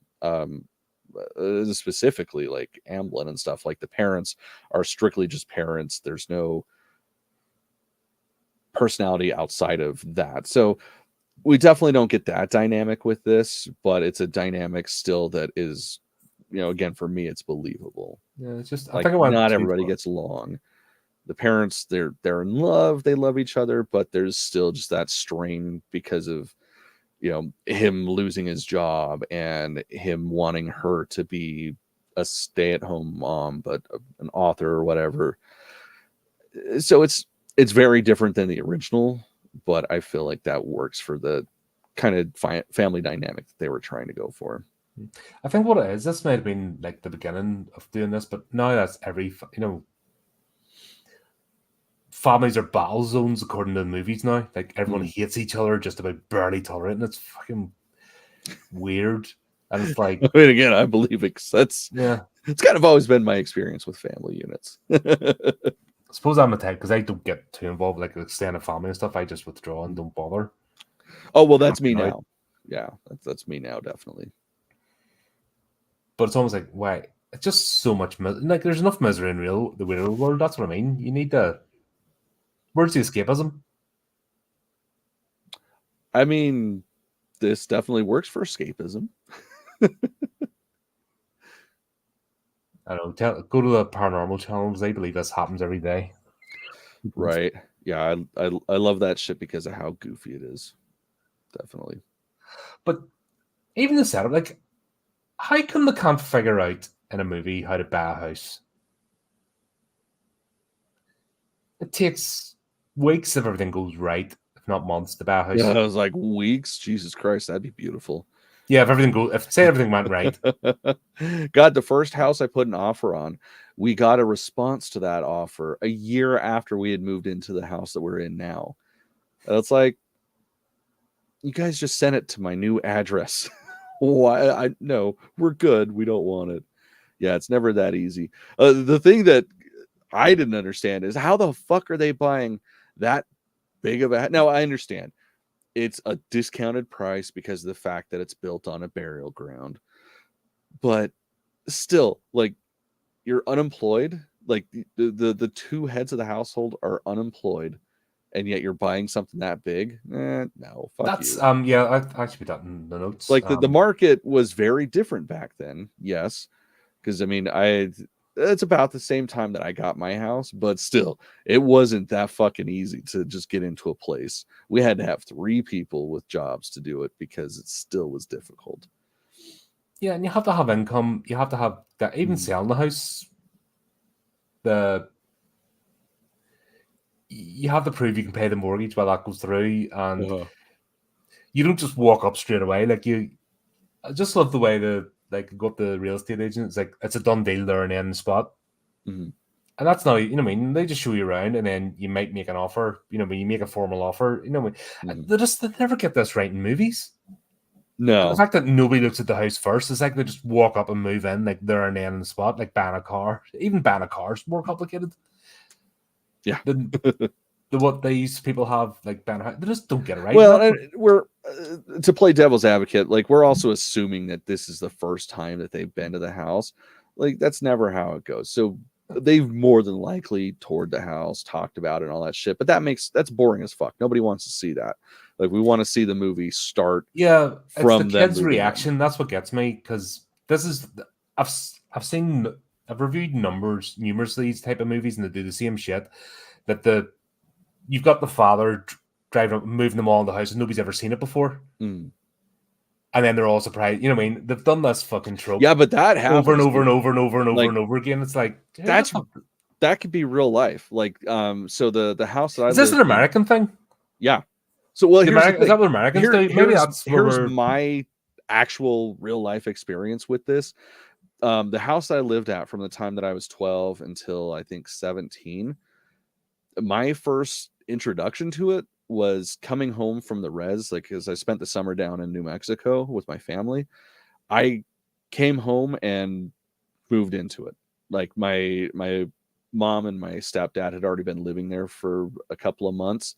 specifically like Amblin and stuff, like the parents are strictly just parents. There's no personality outside of that. So we definitely don't get that dynamic with this, but it's a dynamic still that is, you know, again, for me, it's believable. Yeah, it's just like, I think I went not too everybody far. gets along. The parents, they're in love, they love each other, but there's still just that strain because of, you know, him losing his job and him wanting her to be a stay-at-home mom, but an author or whatever. So it's very different than the original, but I feel like that works for the kind of family dynamic that they were trying to go for. I think what it is, this might have been like the beginning of doing this, but now that's every, you know, families are battle zones according to the movies now. Like everyone hates each other just about barely tolerating. It's fucking weird. And it's like, I mean, again, I believe it's kind of always been my experience with family units. I suppose I'm a type because I don't get too involved like extended family and stuff. I just withdraw and don't bother. Oh well, that's me now. Yeah, that's me now, definitely. But it's almost like, why? It's just so much like there's enough misery in the real world. That's what I mean. You need to. Where's the escapism? I mean, this definitely works for escapism. I don't know. Go to the paranormal channels. They believe this happens every day. Right. Yeah, I love that shit because of how goofy it is. Definitely. But even the setup, like, how come they can't figure out in a movie how to buy a house? It takes weeks if everything goes right, if not months, to buy a house. Yeah, I was like, weeks? Jesus Christ, that'd be beautiful. Yeah, if everything went right. God, the first house I put an offer on, we got a response to that offer a year after we had moved into the house that we're in now. And it's like, you guys just sent it to my new address. Why? No, we're good. We don't want it. Yeah, it's never that easy. The thing that I didn't understand is how the fuck are they buying that big of a... Now, I understand it's a discounted price because of the fact that it's built on a burial ground. But still, like, you're unemployed. Like, the two heads of the household are unemployed, and yet you're buying something that big. No, fuck That's you. yeah, I actually put that in the notes. Like, the market was very different back then, yes, because I mean, it's about the same time that I got my house, but still, it wasn't that fucking easy to just get into a place. We had to have 3 people with jobs to do it because it still was difficult. Yeah, and you have to have income. You have to have that. Even selling the house, you have to prove you can pay the mortgage while that goes through, and you don't just walk up straight away. Like I just love the way like go up the real estate agent. It's like it's a done deal there and in the spot. And that's not, you know what I mean? They just show you around and then you might make an offer, you know, when you make a formal offer, you know what I mean? They never get this right in movies. No. And the fact that nobody looks at the house first, it's like they just walk up and move in, like there and then in the spot, like buying a car. Even buying a car is more complicated. Yeah. Than what these people have, like buying a house. They just don't get it right. Well, we're to play devil's advocate, like we're also assuming that this is the first time that they've been to the house. Like that's never how it goes. So they've more than likely toured the house, talked about it and all that shit. But that's boring as fuck. Nobody wants to see that. Like we want to see the movie start. Yeah, from it's the kids' reaction. That's what gets me, because this is I've reviewed numerous of these type of movies, and they do the same shit. That you've got the father driving, moving them all in the house, and nobody's ever seen it before. And then they're all surprised. You know what I mean? They've done this fucking trope. Yeah, but that happens over and over and over and over and over and over again. It's like that could be real life. Like, so the house that I is this an American thing? Yeah. So well, is that what Americans do? Maybe that's here's my actual real life experience with this. The house I lived at from the time that I was 12 until I think 17, my first introduction to it was coming home from the res, like, because I spent the summer down in New Mexico with my family. I came home and moved into it. Like my mom and my stepdad had already been living there for a couple of months,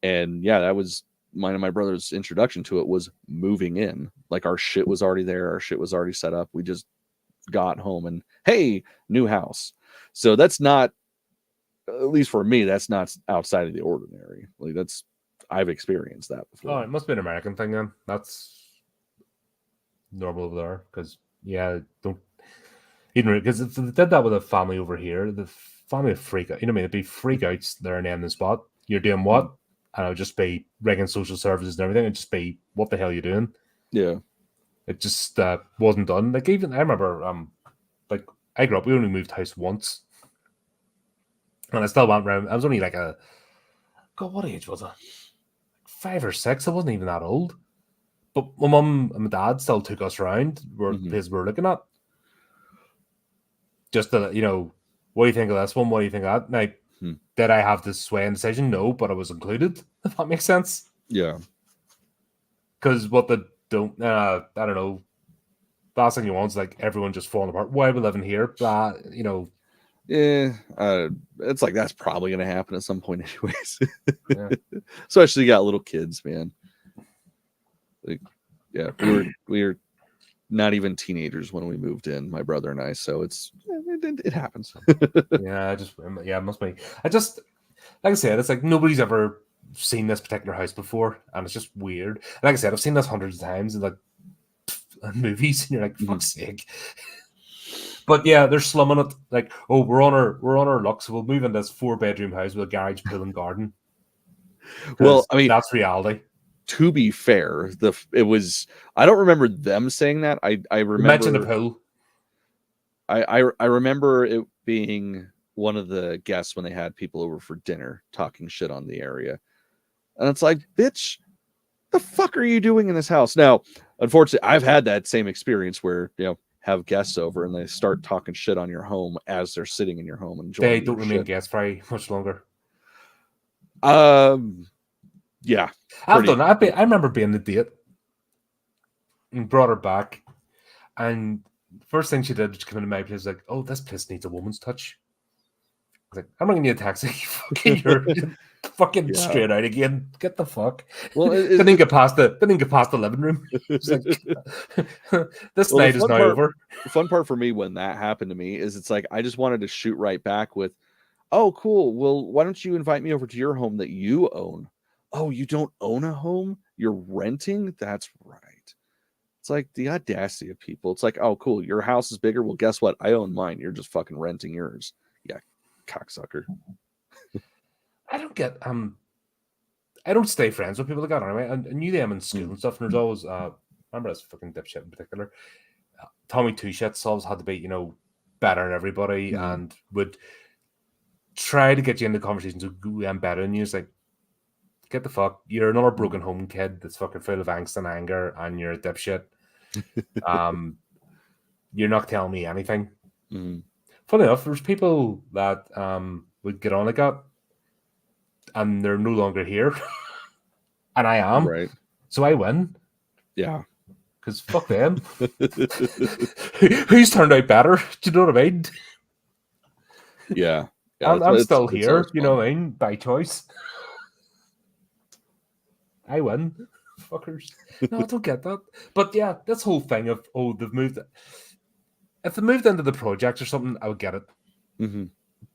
and yeah, that was mine and my brother's introduction to it, was moving in. Like, our shit was already there, our shit was already set up. We just got home and, hey, new house. So that's not, at least for me, that's not outside of the ordinary. Like, that's, I've experienced that before. Oh, it must be an American thing then. That's normal over there. Because, yeah, don't even, because if they did that with a family over here, the family would freak out. You know what I mean? It'd be freak outs there and then the spot. You're doing what? And it would just be ringing social services and everything. It'd just be, what the hell are you doing? Yeah. It just wasn't done. Like, even, I remember, like, I grew up, we only moved house once. And I still went around, I was only like God, what age was I? 5 or 6. I wasn't even that old. But my mum and my dad still took us around where the places we were looking at. Just to, you know, what do you think of this one? What do you think of that? Now, did I have this sway and decision? No, but I was included, if that makes sense. Yeah. Because what they don't, I don't know, last thing you want is like everyone just falling apart. Why are we living here? You know. Yeah, it's like that's probably going to happen at some point anyways. Yeah. Especially you got little kids, man. Like, yeah, we were not even teenagers when we moved in, my brother and I, so it happens. It must be. I just, like I said, it's like nobody's ever seen this particular house before, and it's just weird. Like I said, I've seen this hundreds of times in like movies, and you're like, fuck's sake. But yeah, they're slumming it. Like, oh, we're on our luck, so we'll move in this 4-bedroom house with a garage, pool, and garden. Well, I mean, that's reality. To be fair, it was. I don't remember them saying that. I remember. You mentioned the pool. I remember it being one of the guests when they had people over for dinner talking shit on the area, and it's like, bitch, the fuck are you doing in this house? Now, unfortunately, I've had that same experience where, you know, have guests over and they start talking shit on your home as they're sitting in your home and enjoying. They don't remain guests very much longer. Yeah, I've done that. I remember being the date and brought her back, and the first thing she did was come into my place like, "Oh, this place needs a woman's touch." I was like, "I'm ringing you a taxi. You're fucking straight out again. Get the fuck." Well, didn't get past the living room. It's like, this night is now over. The fun part for me when that happened to me is it's like I just wanted to shoot right back with, "Oh, cool. Well, why don't you invite me over to your home that you own?" "Oh, you don't own a home? You're renting?" That's right. It's like the audacity of people. It's like, "Oh, cool. Your house is bigger. Well, guess what? I own mine. You're just fucking renting yours." Yeah, cocksucker. I don't get I don't stay friends with people like that anyway. I knew them in school and stuff. And there's always remember this fucking dipshit in particular. Tommy Two Shits always had to be, you know, better than everybody and would try to get you into conversations with I'm better than you. It's like, get the fuck. You're another broken home kid that's fucking full of angst and anger, and you're a dipshit. You're not telling me anything. Funny enough, there's people that would get on like that, and they're no longer here, and I am. Right. So I win. Yeah. Because fuck them. Who's turned out better? Do you know what I mean? Yeah. I'm still here, you know what I mean? By choice. I win. Fuckers. No, I don't get that. But yeah, this whole thing of, oh, they've moved. If they moved into the project or something, I would get it.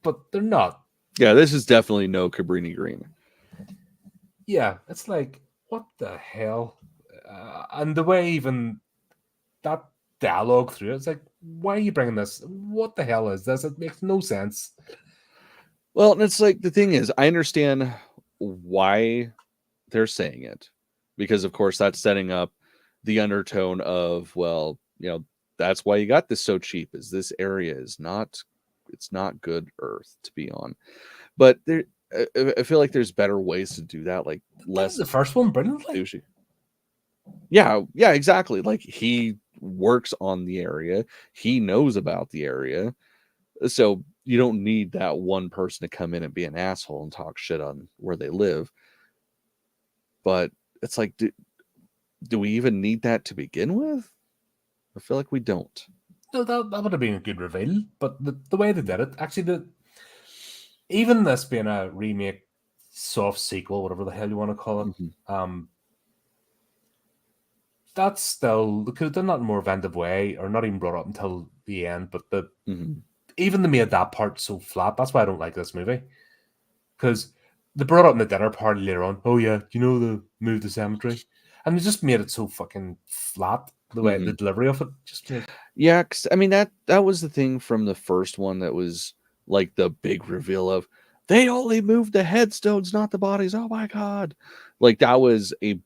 But they're not. Yeah, this is definitely no Cabrini Green. Yeah, it's like, what the hell? And the way even that dialogue through it, it's like, why are you bringing this? What the hell is this? It makes no sense. Well, and it's like, the thing is, I understand why they're saying it, because of course that's setting up the undertone of, well, you know, that's why you got this so cheap, is this area is not, it's not good earth to be on. But there, I feel like there's better ways to do that, like less. The first one brilliantly. Douchey. Yeah, exactly. Like he works on the area, he knows about the area, so you don't need that one person to come in and be an asshole and talk shit on where they live. But it's like, do we even need that to begin with? I feel like we don't. No, that would have been a good reveal, but the way they did it, actually, even this being a remake, soft sequel, whatever the hell you want to call it, that's still, they could have done that in a more inventive way, or not even brought up until the end. But even they made that part so flat. That's why I don't like this movie, because they brought up in the dinner party later on. Oh yeah, you know, the move the cemetery, and they just made it so fucking flat. The way the delivery of it just made. Yeah, 'cause, I mean that was the thing from the first one that was like the big reveal of they only moved the headstones, not the bodies. Oh my god, like that was a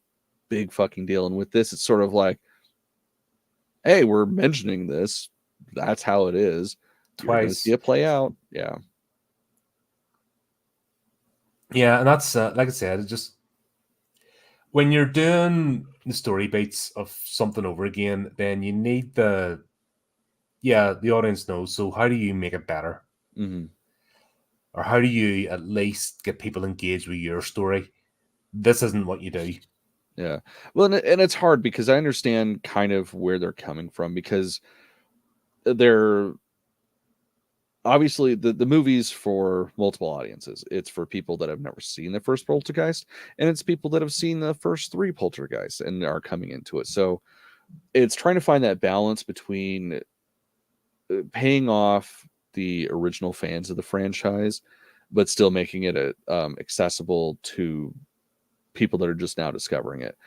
big fucking deal. And with this, it's sort of like, hey, we're mentioning this. That's how it is. You're gonna Twice. see it play out. Yeah. Yeah, and that's like I said, it's just when you're doing the story beats of something over again, then you need the audience knows. So how do you make it better, or how do you at least get people engaged with your story? This isn't what you do. Yeah. Well, and it's hard because I understand kind of where they're coming from, because they're obviously the movies for multiple audiences. It's for people that have never seen the first Poltergeist, and it's people that have seen the first 3 Poltergeists and are coming into it. So it's trying to find that balance between paying off the original fans of the franchise, but still making it accessible to people that are just now discovering it.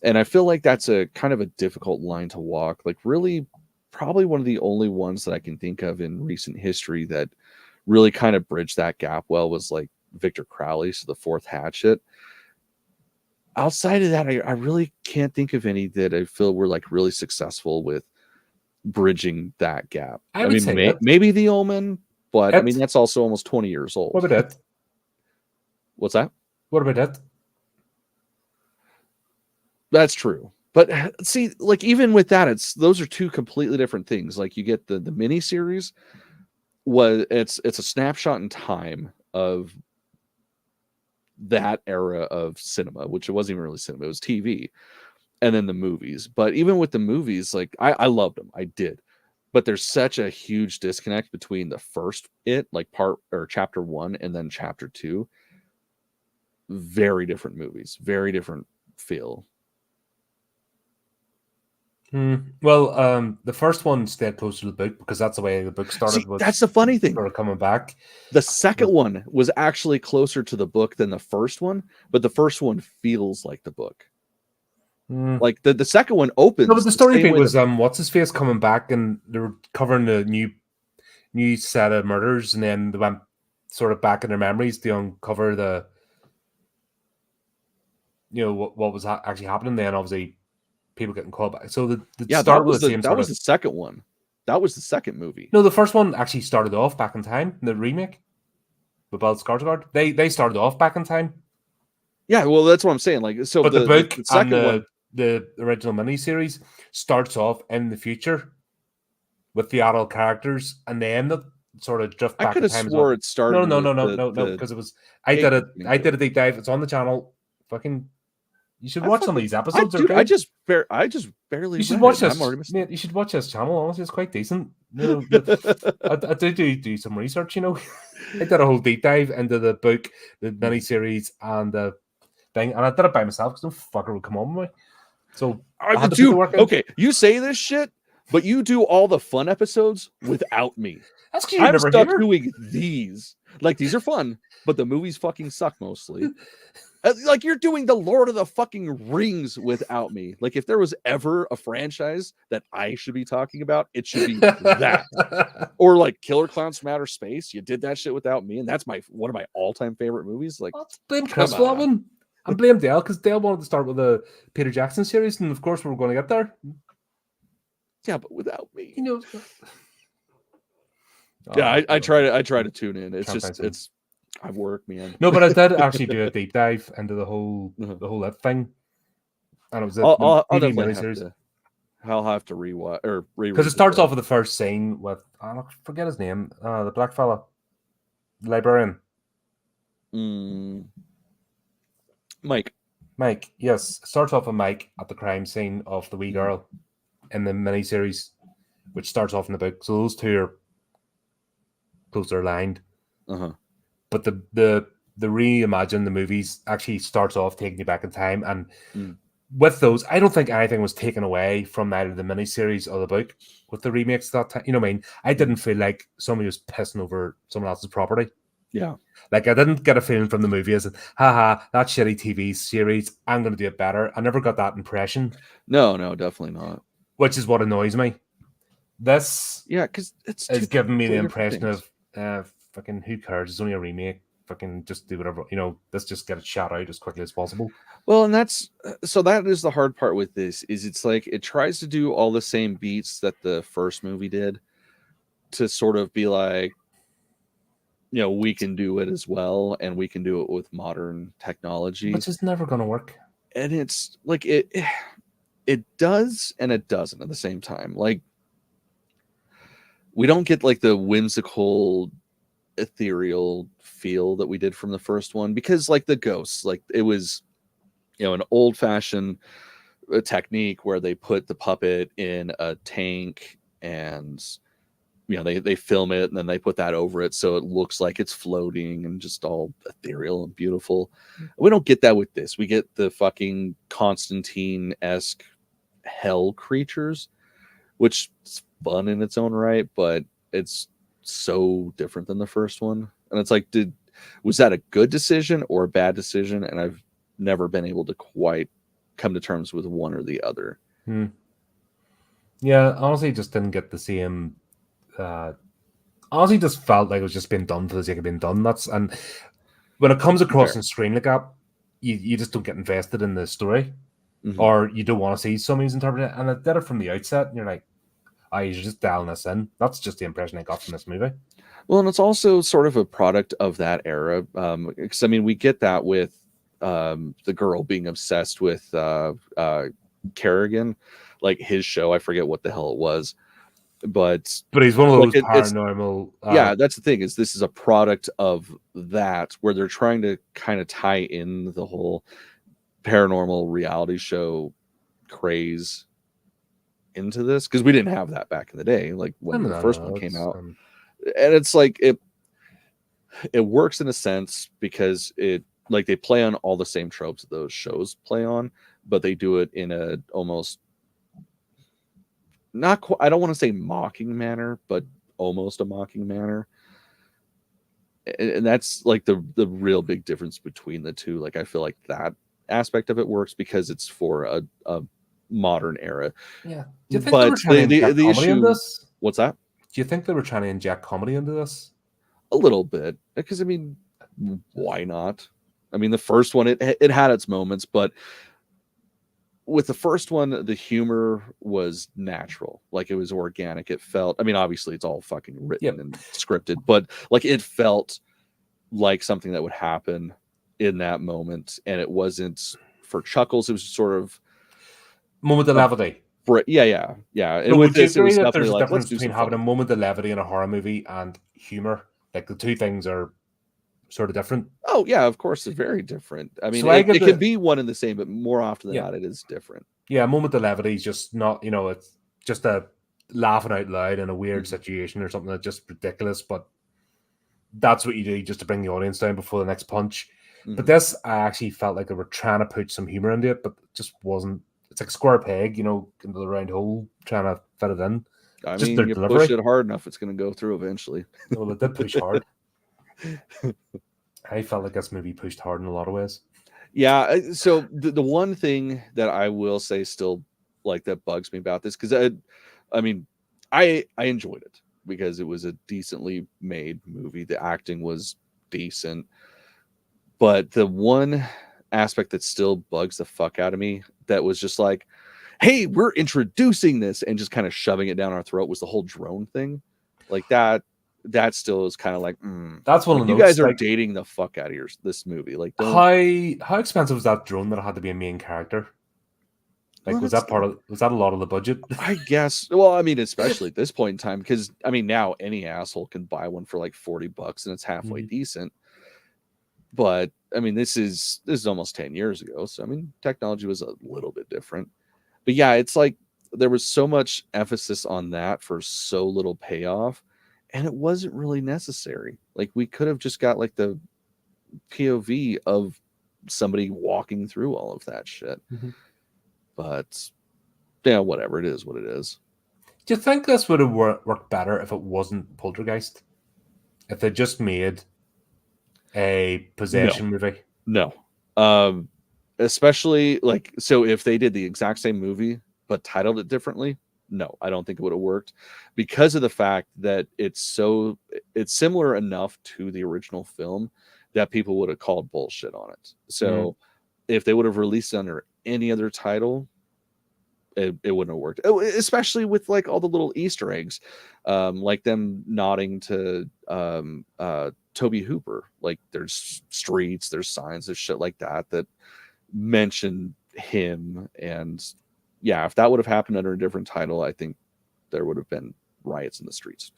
And I feel like that's a kind of a difficult line to walk. Like, really, probably one of the only ones that I can think of in recent history that really kind of bridged that gap well was like Victor Crowley, so the Fourth Hatchet. Outside of that, I really can't think of any that I feel were like really successful with bridging that gap. I would say maybe the Omen, but I mean that's also almost 20 years old. What about it? What's that? What about it? That's true. But see, like even with that, those are 2 completely different things. Like you get the mini series, it's a snapshot in time of that era of cinema, which it wasn't even really cinema, it was TV, and then the movies. But even with the movies, like I loved them, I did. But there's such a huge disconnect between the first like part or chapter 1 and then chapter 2. Very different movies, very different feel. Well, the first one stayed close to the book because that's the way the book started. See, that's the funny thing. Sort of coming back. The second one was actually closer to the book than the first one, but the first one feels like the book. Like the second one opens. No, but the story beat was what's his face coming back, and they were covering the new set of murders, and then they went sort of back in their memories to uncover the what was actually happening. Then obviously people getting called back. So that was the second one. That was the second movie. No, the first one actually started off back in time. The remake with Belle Skarsgård, they started off back in time. Yeah, well, that's what I'm saying. Like, so but the book the second and one, the original miniseries starts off in the future with the adult characters, and then the sort of drift back. I could have swore it started. No, because it was. I did a deep dive. It's on the channel. Fucking. You should watch some of these episodes. I just barely. You should watch this. Mate, you should watch this channel. Honestly, it's quite decent. I do some research. I did a whole deep dive into the book, the miniseries, and the thing, and I did it by myself because no fucker would come on with me. So okay, you say this shit, but you do all the fun episodes without me. That's because you're never here. Doing these. Like, these are fun, but the movies fucking suck mostly. Like, you're doing the Lord of the fucking Rings without me. Like, if there was ever a franchise that I should be talking about, it should be that. Or like Killer Clowns from Outer Space. You did that shit without me, and that's one of my all-time favorite movies. Like, blame Chris for that one. And blame Dale, because Dale wanted to start with the Peter Jackson series, and of course we're going to get there. Yeah, but without me. Oh, yeah, I try to tune in. It's I work, man. No, but I did actually do a deep dive into the whole thing. and it was a I'll TV definitely have miniseries. to. I'll have to rewatch or reread Because it starts book. off with the first scene with I forget his name, the black fella, librarian. Mike. Mike, yes. Starts off with Mike at the crime scene of the wee girl in the miniseries, which starts off in the book. So those two are closer aligned. But the reimagine the movies actually starts off taking you back in time, and with those, I don't think anything was taken away from either the miniseries or the book with the remakes that time. You know what I mean? I didn't feel like somebody was pissing over someone else's property. Yeah. Like, I didn't get a feeling from the movie as, haha, that shitty TV series, I'm going to do it better. I never got that impression. No, definitely not. Which is what annoys me. This because it's is giving me the impression things. of, fucking, who cares? It's only a remake. Fucking just do whatever, let's just get it shot out as quickly as possible. Well, and that's so that is the hard part with this, is it's like it tries to do all the same beats that the first movie did to sort of be like, we can do it as well, and we can do it with modern technology. Which is never going to work. And it's like it does and it doesn't at the same time. Like, we don't get like the whimsical, ethereal feel that we did from the first one, because like the ghosts, like it was, an old-fashioned technique where they put the puppet in a tank and they film it and then they put that over it so it looks like it's floating and just all ethereal and beautiful. We don't get that with this. We get the fucking Constantine-esque hell creatures, which is fun in its own right, but it's so different than the first one. And it's like, was that a good decision or a bad decision? And I've never been able to quite come to terms with one or the other. Yeah, honestly, just didn't get the same. Honestly, just felt like it was just being done for the sake of being done. And when it comes across on screen like that, you just don't get invested in the story, or you don't want to see somebody's interpret it. And it did it from the outset, and you're like, you're just dialing this in. That's just the impression I got from this movie. Well, and it's also sort of a product of that era. Because I mean, we get that with the girl being obsessed with Kerrigan, like his show. I forget what the hell it was, but he's one of those paranormal. Yeah, that's the thing, is this is a product of that, where they're trying to kind of tie in the whole paranormal reality show craze into this, because we didn't have that back in the day, like when the first one came out. And it's like it works in a sense because it, like, they play on all the same tropes that those shows play on, but they do it in a almost not quite, I don't want to say mocking manner, but almost a mocking manner. And that's like the real big difference between the two. Like, I feel like that aspect of it works because it's for a modern era. Yeah. Do you think they were trying to inject comedy in this? What's that? Do you think they were trying to inject comedy into this? A little bit, because I mean, why not? I mean, the first one, it had its moments, but with the first one, the humor was natural. Like, it was organic. It felt, I mean, obviously it's all fucking written and scripted, but like, it felt like something that would happen in that moment. And it wasn't for chuckles. It was sort of moment of levity. Yeah. And so with this, it was definitely there's a like, difference between having a moment of levity in a horror movie and humor. Like, the two things are sort of different. Oh yeah, of course, it's very different. I mean, it can be one and the same, but more often than not, it is different. Yeah, a moment of levity is just not, it's just a laughing out loud in a weird situation or something that's just ridiculous, but that's what you do just to bring the audience down before the next punch. But this, I actually felt like they were trying to put some humor into it, but it just wasn't. It's like a square peg, into the round hole, trying to fit it in. I mean, you push it hard enough, it's going to go through eventually. Well, it did push hard. I felt like this movie pushed hard in a lot of ways. Yeah. So the one thing that I will say still, like, that bugs me about this, because I mean, I enjoyed it because it was a decently made movie. The acting was decent, but the one aspect that still bugs the fuck out of me, that was just like, hey, we're introducing this, and just kind of shoving it down our throat, was the whole drone thing. Like, that still is kind of like, that's one of you guys are dating the fuck out of this movie. Like, how expensive was that drone that had to be a main character? Like, Well, was that a lot of the budget? I guess. Well, I mean, especially at this point in time, because I mean, now any asshole can buy one for like $40 and it's halfway Mhm. decent. But I mean, this is almost 10 years ago, so I mean, technology was a little bit different. But yeah, it's like there was so much emphasis on that for so little payoff, and it wasn't really necessary. Like we could have just got like the POV of somebody walking through all of that shit. Mhm. But yeah, whatever, it is what it is. Do you think this would have worked better if it wasn't Poltergeist? If they just made a No, possession movie? no. Um, especially like, so if they did the exact same movie but titled it differently, no, I don't think it would have worked, because of the fact that it's similar enough to the original film that people would have called bullshit on it. So if they would have released it under any other title, it wouldn't have worked. Oh, especially with like all the little Easter eggs, like them nodding to Toby Hooper. Like there's streets, there's signs, there's shit like that that mention him. And yeah, if that would have happened under a different title, I think there would have been riots in the streets.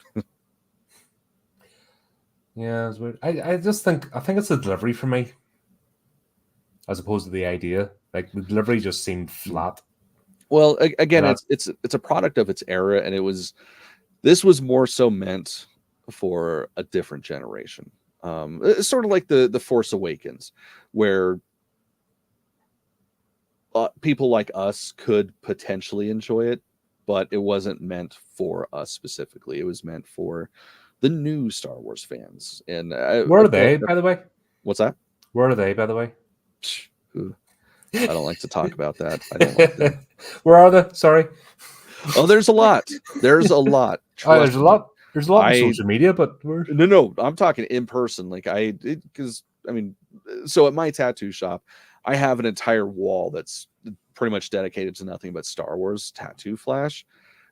Yeah, it's weird. I think it's the delivery for me, as opposed to the idea. Like the delivery just seemed flat. Well, again, And it's a product of its era, and this was more so meant for a different generation. It's sort of like the Force Awakens, where people like us could potentially enjoy it, but it wasn't meant for us specifically. It was meant for the new Star Wars fans. And where I are feel like they, by the way? what's that? Where are they, by the way? I don't like to talk about that. I don't like them. Where are they? Sorry. Oh, there's a lot. There's a lot. Oh, there's Trust a me. lot. There's a lot on social media, but No, I'm talking in person. Like because I mean, so at my tattoo shop, I have an entire wall that's pretty much dedicated to nothing but Star Wars tattoo flash.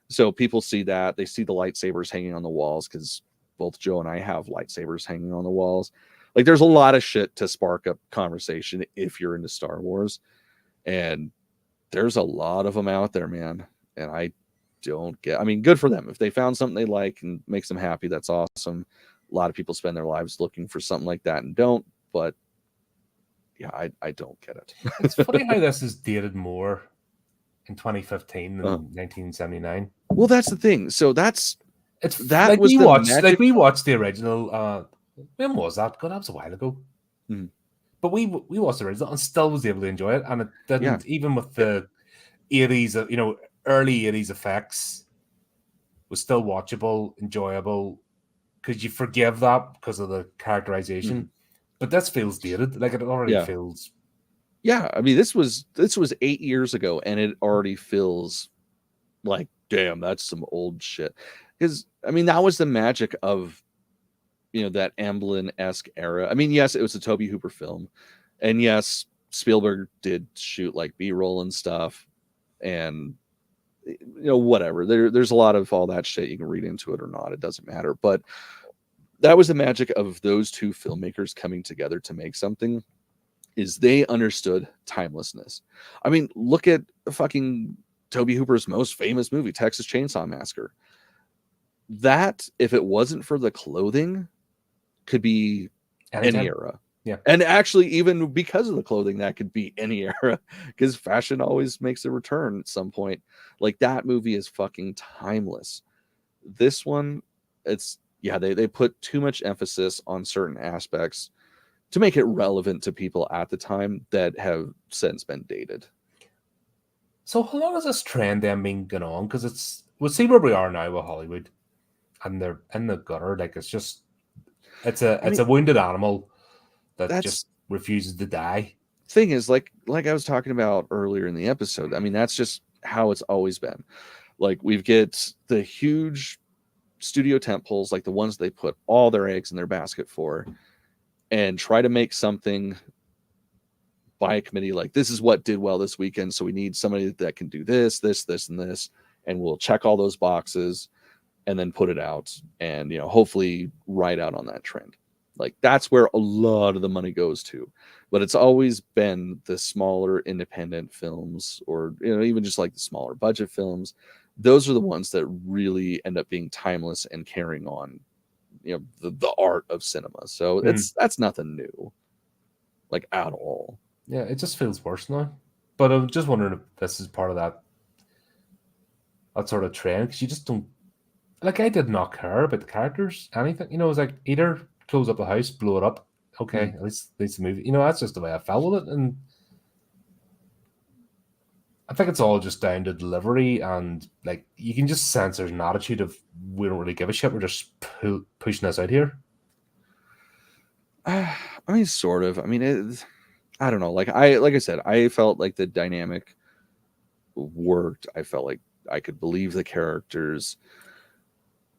So people see that, they see the lightsabers hanging on the walls, because both Joe and I have lightsabers hanging on the walls. Like there's a lot of shit to spark up conversation if you're into Star Wars, and there's a lot of them out there, man. And I don't get. I mean, good for them if they found something they like and makes them happy. That's awesome. A lot of people spend their lives looking for something like that and don't. But yeah, I don't get it. it's funny how this is dated more in 2015 than 1979. Well, that's the thing. So that Like was the magic. we watched the original. When was that? God, that was a while ago. Mhm. But we watched the original and still was able to enjoy it, and it didn't, even with the 80s, early 80s effects, was still watchable, enjoyable, because you forgive that because of the characterization. Mhm. But this feels dated. Like it already feels. Yeah, I mean, this was 8 years ago, and it already feels like, damn, that's some old shit. Because I mean, that was the magic of that Amblin-esque era. I mean, yes, it was a Toby Hooper film, and yes, Spielberg did shoot like B-roll and stuff, and whatever. There's a lot of all that shit. You can read into it or not. It doesn't matter. But that was the magic of those two filmmakers coming together to make something. Is they understood timelessness. I mean, look at fucking Toby Hooper's most famous movie, Texas Chainsaw Massacre. That, if it wasn't for the clothing, could be any era. Yeah. And actually, even because of the clothing, that could be any era, because fashion always makes a return at some point. Like, that movie is fucking timeless. This one, they put too much emphasis on certain aspects to make it relevant to people at the time that have since been dated. So how long has this trend then been going on? Because we'll see where we are now with Hollywood, and they're in the gutter. Like it's a wounded animal that just refuses to die. Thing is, like I was talking about earlier in the episode, I mean, that's just how it's always been. Like we get the huge studio tentpoles, like the ones they put all their eggs in their basket for, and try to make something by a committee like, this is what did well this weekend, so we need somebody that can do this, and this, and we'll check all those boxes and then put it out and hopefully ride out on that trend. Like that's where a lot of the money goes to. But it's always been the smaller independent films, or even just like the smaller budget films. Those are the ones that really end up being timeless and carrying on, the art of cinema. So that's nothing new, like at all. Yeah, it just feels worse now. But I'm just wondering if this is part of that sort of trend, because you just don't, like, I did not care about the characters, anything. It was like either close up the house, blow it up. Okay, at least the movie. That's just the way I felt with it, and I think it's all just down to delivery, and like you can just sense there's an attitude of we don't really give a shit. We're just pushing this out here. I mean, sort of. I mean, I don't know. Like I said, I felt like the dynamic worked. I felt like I could believe the characters.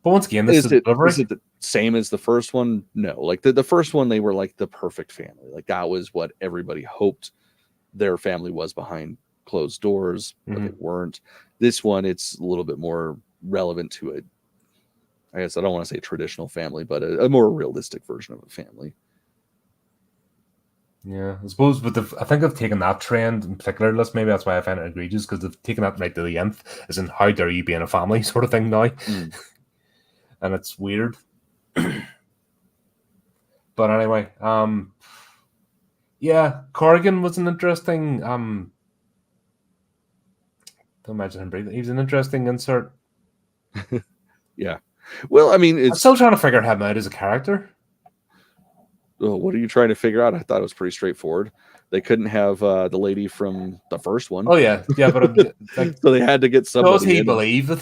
But once again, this is delivery. Is it the same as the first one? No. Like the first one, they were like the perfect family. Like that was what everybody hoped their family was behind closed doors, but they weren't. This one, it's a little bit more relevant to I guess I don't want to say traditional family, but a more realistic version of a family. Yeah, I suppose, but I think they've taken that trend in particular. Maybe that's why I find it egregious, because they've taken that right to the nth, as in how dare you be in a family sort of thing now. And it's weird. But anyway, yeah, Corrigan was an interesting don't imagine him breathing. He was an interesting insert. Yeah. Well, I mean, I'm still trying to figure him out as a character. Well, what are you trying to figure out? I thought it was pretty straightforward. They couldn't have the lady from the first one. Oh yeah, but like, so they had to get somebody. Does he believe it,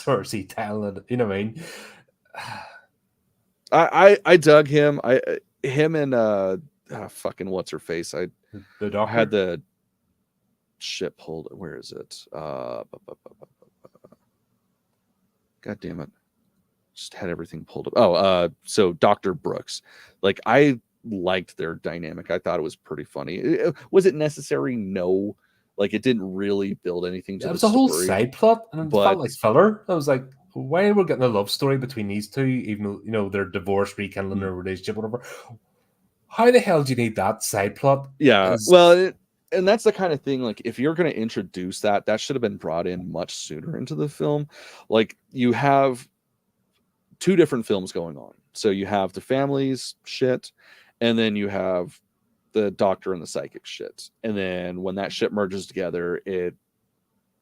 or is he telling it? You know what I mean? I dug him. Him and fucking what's her face. The doctor had the shit pulled. Where is it? God damn it! Just had everything pulled up. Oh, so Dr. Brooks. Like I liked their dynamic. I thought it was pretty funny. Was it necessary? No. Like it didn't really build anything to it was the a whole story, side plot, and it felt like filler. I was like, why are we getting a love story between these two, even though they're divorced, rekindling their relationship, whatever? How the hell do you need that side plot? Yeah, well, and that's the kind of thing, like if you're going to introduce that should have been brought in much sooner into the film. Like you have two different films going on. So you have the family's shit, and then you have the doctor and the psychic shit. And then when that shit merges together, it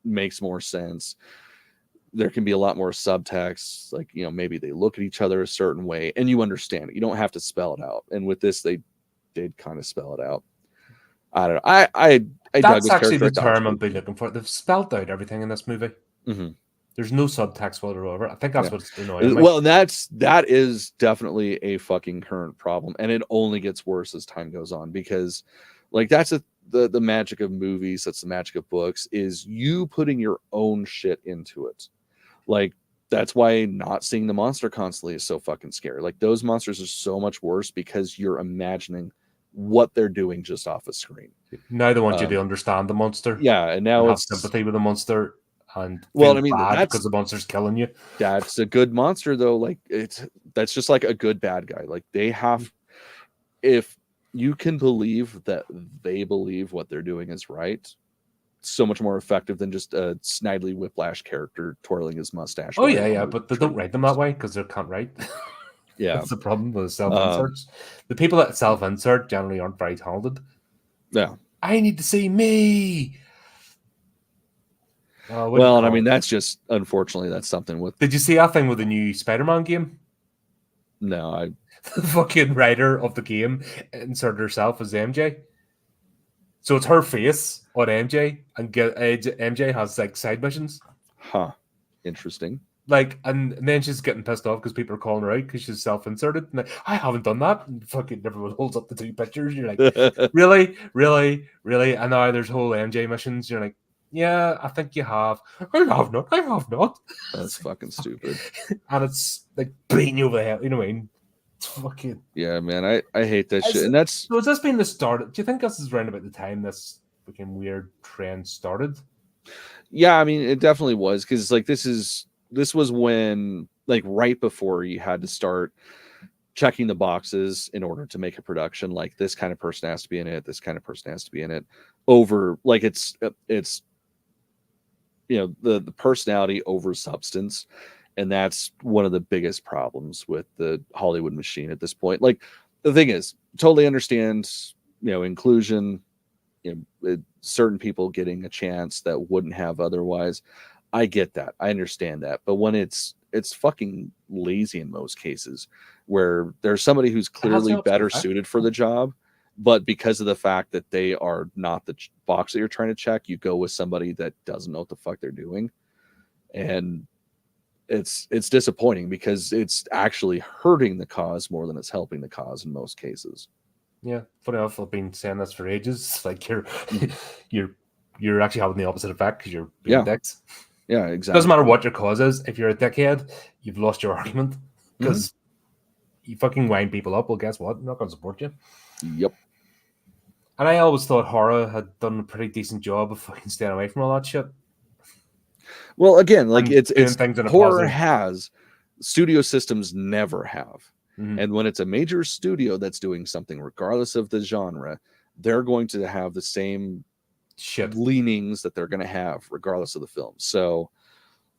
makes more sense. There can be a lot more subtext, like, maybe they look at each other a certain way and you understand it. You don't have to spell it out. And with this, they did kind of spell it out. I don't know. I that's actually the term I'm looking for. They've spelled out everything in this movie. There's no subtext whatsoever. I think that's what's annoying me. Well, that is definitely a fucking current problem, and it only gets worse as time goes on, because like that's the magic of movies, that's the magic of books, is you putting your own shit into it. Like that's why not seeing the monster constantly is so fucking scary. Like those monsters are so much worse because you're imagining what they're doing just off a screen. Now they want you to understand the monster. Yeah, and now have sympathy with the monster. And well, I mean, that's because the monster's killing you. That's a good monster, though. Like that's just like a good bad guy. Like they have, if you can believe that they believe what they're doing is right, so much more effective than just a Snidely Whiplash character twirling his mustache. Oh yeah, but they don't write them that way because they can't write. Yeah, that's the problem with self-inserts. The people that self-insert generally aren't very talented. Yeah, I need to see me. Well, and I mean, that's just, unfortunately, that's something with... Did you see that thing with the new Spider-Man game? No, The fucking writer of the game inserted herself as MJ. So it's her face on MJ, and MJ has like side missions. Huh. Interesting. Like, and then she's getting pissed off because people are calling her out because she's self-inserted. And like, I haven't done that. And fucking everyone holds up the two pictures. You're like, really? And now there's whole MJ missions. You're like, yeah, I think you have. I have not. That's fucking stupid. And it's like beating you over the head. You know what I mean? It's fucking... Yeah, man, I hate that shit. And that's... So has this been the start? Do you think this is around about the time this fucking weird trend started? Yeah, I mean, it definitely was. Because, like, this was when, like, right before you had to start checking the boxes in order to make a production, like this kind of person has to be in it, this kind of person has to be in it, over like it's the personality over substance. And that's one of the biggest problems with the Hollywood machine at this point. Like, the thing is, totally understand, inclusion, certain people getting a chance that wouldn't have otherwise. I get that. I understand that. But when it's fucking lazy in most cases, where there's somebody who's clearly better suited for the job, but because of the fact that they are not the box that you're trying to check, you go with somebody that doesn't know what the fuck they're doing. And it's disappointing, because it's actually hurting the cause more than it's helping the cause in most cases. Yeah, funny enough, I've been saying this for ages. Like, you're actually having the opposite effect, because you're being dicks. Yeah, exactly. Doesn't matter what your cause is. If you're a dickhead, you've lost your argument, because you fucking wind people up. Well, guess what? I'm not going to support you. Yep. And I always thought horror had done a pretty decent job of fucking staying away from all that shit. Well, again, like, it's horror has, studio systems never have. And when it's a major studio that's doing something, regardless of the genre, they're going to have the same leanings that they're going to have regardless of the film. So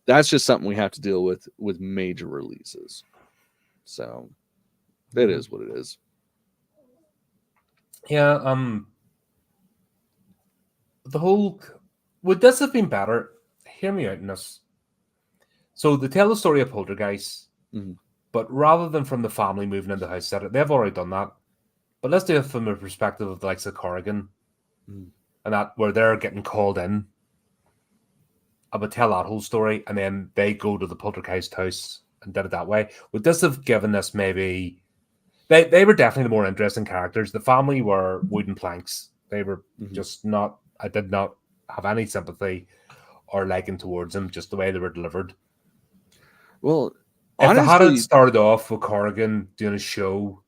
that's just something we have to deal with major releases. So it is what it is. Yeah. Would this have been better? Hear me out in this. So they tell the story of Poltergeist, but rather than from the family moving into the house, they've already done that. But let's do it from the perspective of the likes of Corrigan, and that, where they're getting called in. I would tell that whole story, and then they go to the Poltergeist house and did it that way. Would this have given us maybe? They were definitely the more interesting characters. The family were wooden planks. They were just not. I did not have any sympathy or liking towards them, just the way they were delivered. Well, if they had started off with Corrigan doing a show,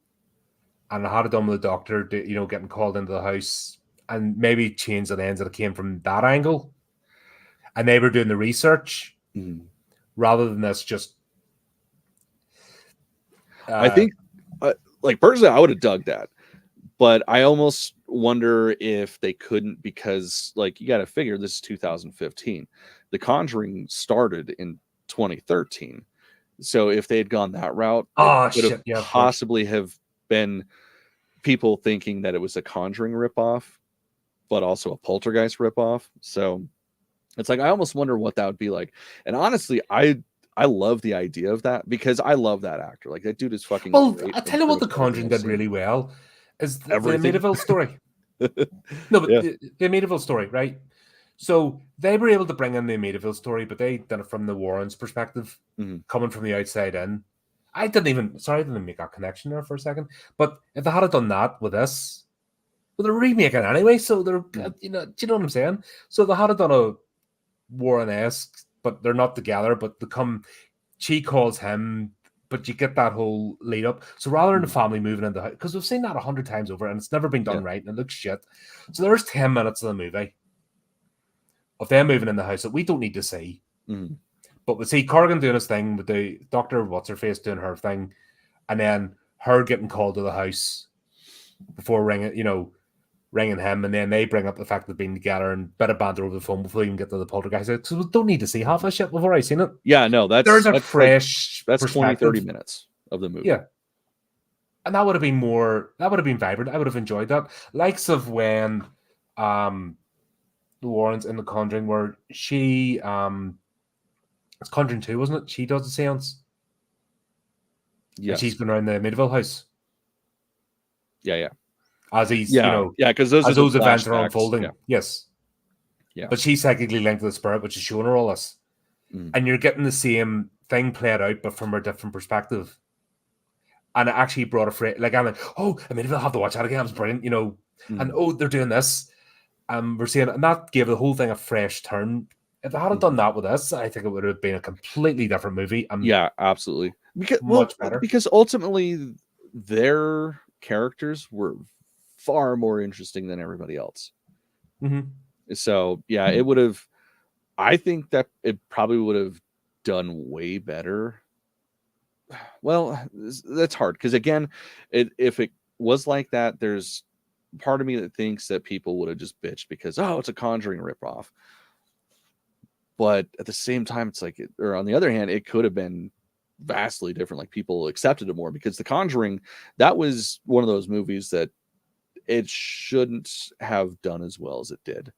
and I had it done with the doctor, getting called into the house, and maybe changed the ends that it came from that angle, and they were doing the research rather than this just. I think, like, personally, I would have dug that, but I almost wonder if they couldn't, because, like, you got to figure this is 2015. The Conjuring started in 2013. So if they had gone that route, it would have possibly have been people thinking that it was a Conjuring ripoff, but also a Poltergeist ripoff. So it's like, I almost wonder what that would be like. And honestly, I love the idea of that, because I love that actor. Like, that dude is fucking great. I'll tell you what The Conjuring did really well is the Amityville story. No, but the Amityville story, right? So they were able to bring in the Amityville story, but they did it from the Warrens' perspective, coming from the outside in. I didn't make that connection there for a second. But if they had done that with this, they're remaking anyway. So they're, do you know what I'm saying? So they had done a Warren-esque, but they're not together. But she calls him, but you get that whole lead up. So rather than the family moving into the house, because we've seen that 100 times over, and it's never been done right, and it looks shit. So there's 10 minutes of the movie of them moving in the house that we don't need to see. But we see Corrigan doing his thing with the Dr. What's-Her-Face doing her thing, and then her getting called to the house before ringing him, and then they bring up the fact they've been together and better banter over the phone before we even get to the Poltergeist. So we don't need to see half that shit before I've seen it. Yeah, no, that's 20-30 minutes of the movie. Yeah. And that would have been vibrant. I would have enjoyed that. Likes of when the Warrens in The Conjuring, where she it's Conjuring 2, wasn't it? She does the seance. Yeah, she's been around the Amityville house. Yeah. As he's because those events are unfolding. Yeah. Yes. Yeah. But she's psychically linked to the spirit, which is showing her all this. And you're getting the same thing played out, but from a different perspective. And it actually brought I'm like, Amityville, I'll have to watch that again. It was brilliant, and they're doing this. We're seeing, and that gave the whole thing a fresh turn. If they had done that with us, I think it would have been a completely different movie. Yeah, absolutely. Much better. Because ultimately, their characters were far more interesting than everybody else. So yeah, it would have. I think that it probably would have done way better. Well, that's hard because again, if it was like that, there's part of me that thinks that people would have just bitched because it's a Conjuring ripoff. But at the same time, it's like, or on the other hand, it could have been vastly different. Like people accepted it more because The Conjuring, that was one of those movies that it shouldn't have done as well as it did.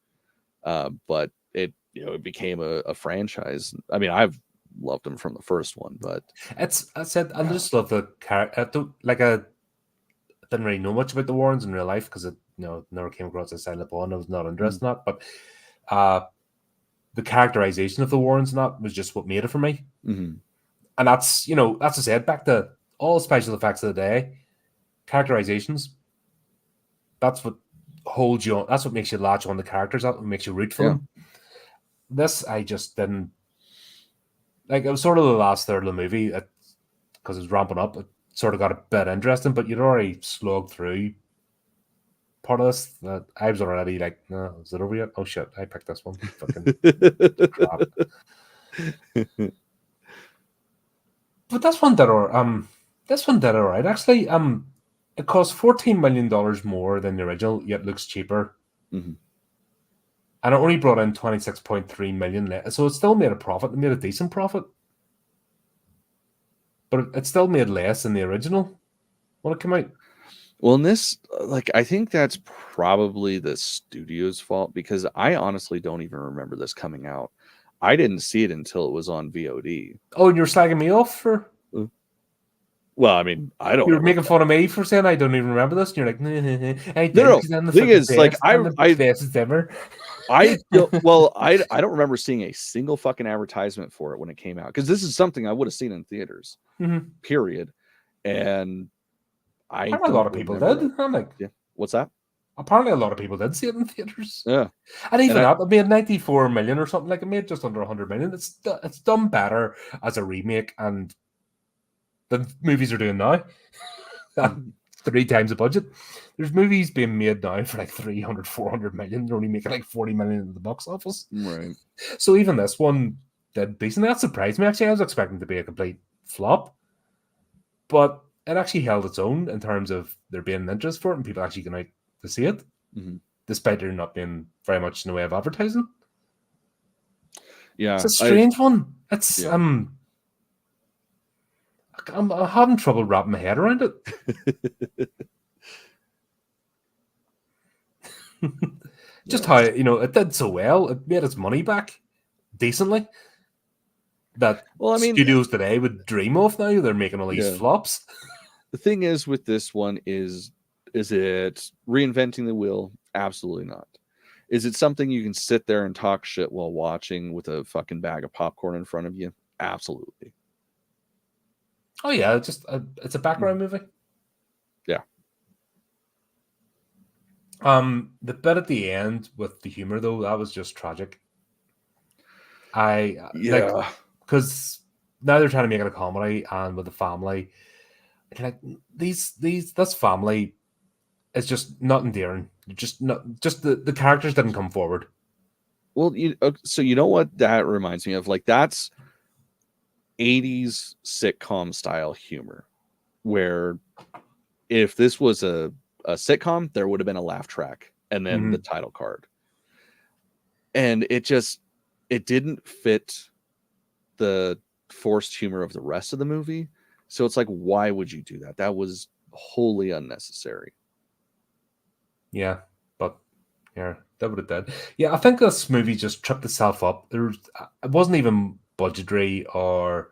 But it, it became a franchise. I mean, I've loved them from the first one, but I said I just love the character. I didn't really know much about the Warrens in real life because it never came across as silent bond. I was not interested in that, but the characterization of the Warrens and that was just what made it for me. Mm-hmm. And that's I said, back to all special effects of the day, characterizations. That's what holds you on. That's what makes you latch on the characters. That what makes you root for them. This I just didn't like. It was sort of the last third of the movie because it was ramping up. It sort of got a bit interesting, but you'd already slogged through part of this that I was already like, no, is it over yet? Oh shit, I picked this one. Fucking crap. But this one did all right. Actually, it cost $14 million more than the original, yet looks cheaper. Mm-hmm. And it only brought in 26.3 million. So it still made a profit. It made a decent profit. But it still made less than the original when it came out. Well, in this, I think that's probably the studio's fault because I honestly don't even remember this coming out. I didn't see it until it was on VOD. Oh, and you're slagging me off for... Well, I mean, I don't. You were making fun of me for saying I don't even remember this, and you're like, I did. No. The thing is, I don't remember seeing a single fucking advertisement for it when it came out because this is something I would have seen in theaters. Mm-hmm. Period. And a lot of people did. I'm like, yeah. What's that? Apparently, a lot of people did see it in theaters. Yeah, and even that, it made 94 million or something. Like it made just under 100 million. It's done better as a remake, and the movies are doing now. 3 times the budget. There's movies being made now for like 300, 400 million. They're only making like 40 million in the box office. Right. So even this one did decent. That surprised me. Actually, I was expecting it to be a complete flop, but it actually held its own in terms of there being an interest for it and people actually going out to see it, despite there not being very much in the way of advertising. Yeah, it's a strange one. It's I'm having trouble wrapping my head around it. Just how it did so well. It made its money back decently. That studios today would dream of now. They're making all these flops. The thing is with this one is it reinventing the wheel? Absolutely not. Is it something you can sit there and talk shit while watching with a fucking bag of popcorn in front of you? Absolutely. Oh yeah, it's a background movie. Yeah. The bit at the end with the humor though, that was just tragic. Because now they're trying to make it a comedy, and with the family, like this family is just not endearing. Just the characters didn't come forward. Well, so you know what that reminds me of? Like that's 80s sitcom style humor, where if this was a sitcom, there would have been a laugh track and then the title card. And it didn't fit the forced humor of the rest of the movie. So it's like, why would you do that? That was wholly unnecessary. Yeah, but yeah, that would have done. Yeah, I think this movie just tripped itself up. It wasn't even budgetary or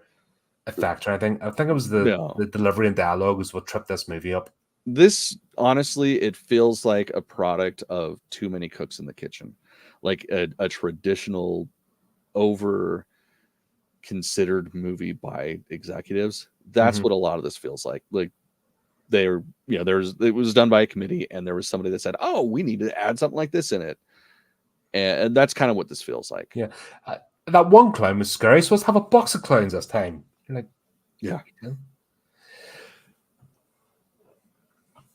effect or anything. I think it was the delivery and dialogue was what tripped this movie up. This, honestly, it feels like a product of too many cooks in the kitchen. Like a traditional over considered movie by executives. That's what a lot of this feels like. Like it was done by a committee and there was somebody that said, oh, we need to add something like this in it. And that's kind of what this feels like. Yeah. That one clown was scary. So let's have a box of clowns this time. You're like, yeah.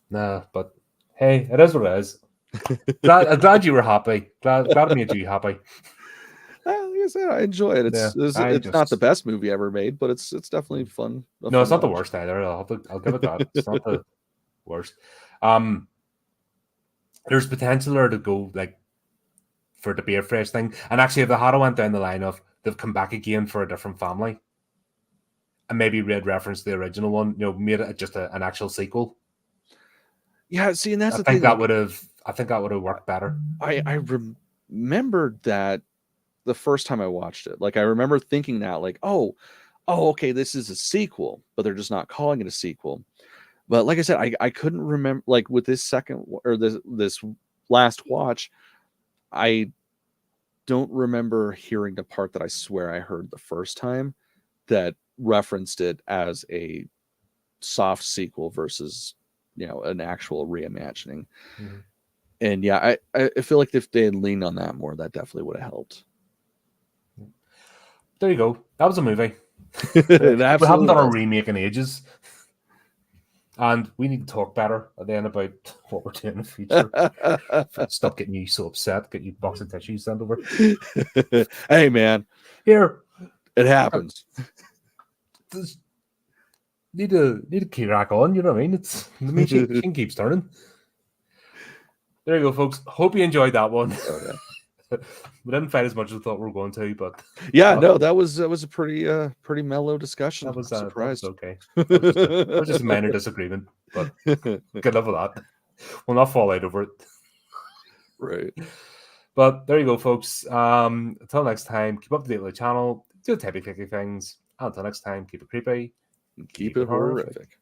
Nah, but hey, it is what it is. I'm glad you were happy. Glad it made you happy. I said, I enjoy it. It's not the best movie ever made, but it's definitely fun. No, it's not the worst either. I'll give it that. It's not the worst. There's potential there to go like for it to be a fresh thing. And actually, if they had went down the line of they've come back again for a different family, and maybe read reference to the original one, made it just an actual sequel. Yeah, see, and that's the thing. I think that would have worked better. I remembered that the first time I watched it. Like I remember thinking that, like, oh, okay, this is a sequel, but they're just not calling it a sequel. But like I said, I couldn't remember, like with this second or this last watch, I don't remember hearing the part that I swear I heard the first time that referenced it as a soft sequel versus, an actual reimagining. Mm-hmm. And yeah, I feel like if they had leaned on that more, that definitely would have helped. There you go. That was a movie. We haven't done a remake in ages. And we need to talk better at the end about what we're doing in the future. Stop getting you so upset. Get you a box of tissues sent over. Hey, man. Here. It happens. Need to keep rack on, you know what I mean? The machine keeps turning. There you go, folks. Hope you enjoyed that one. Oh, yeah. We didn't fight as much as I thought we were going to, but yeah, no, that was a pretty mellow discussion. That was surprised. That was okay. That was just a minor disagreement, but good enough of that. We'll not fall out over it. Right. But there you go, folks. Until next time, keep up to date with the channel, do the typey clicky things. Until next time, keep it creepy. Keep it horrific.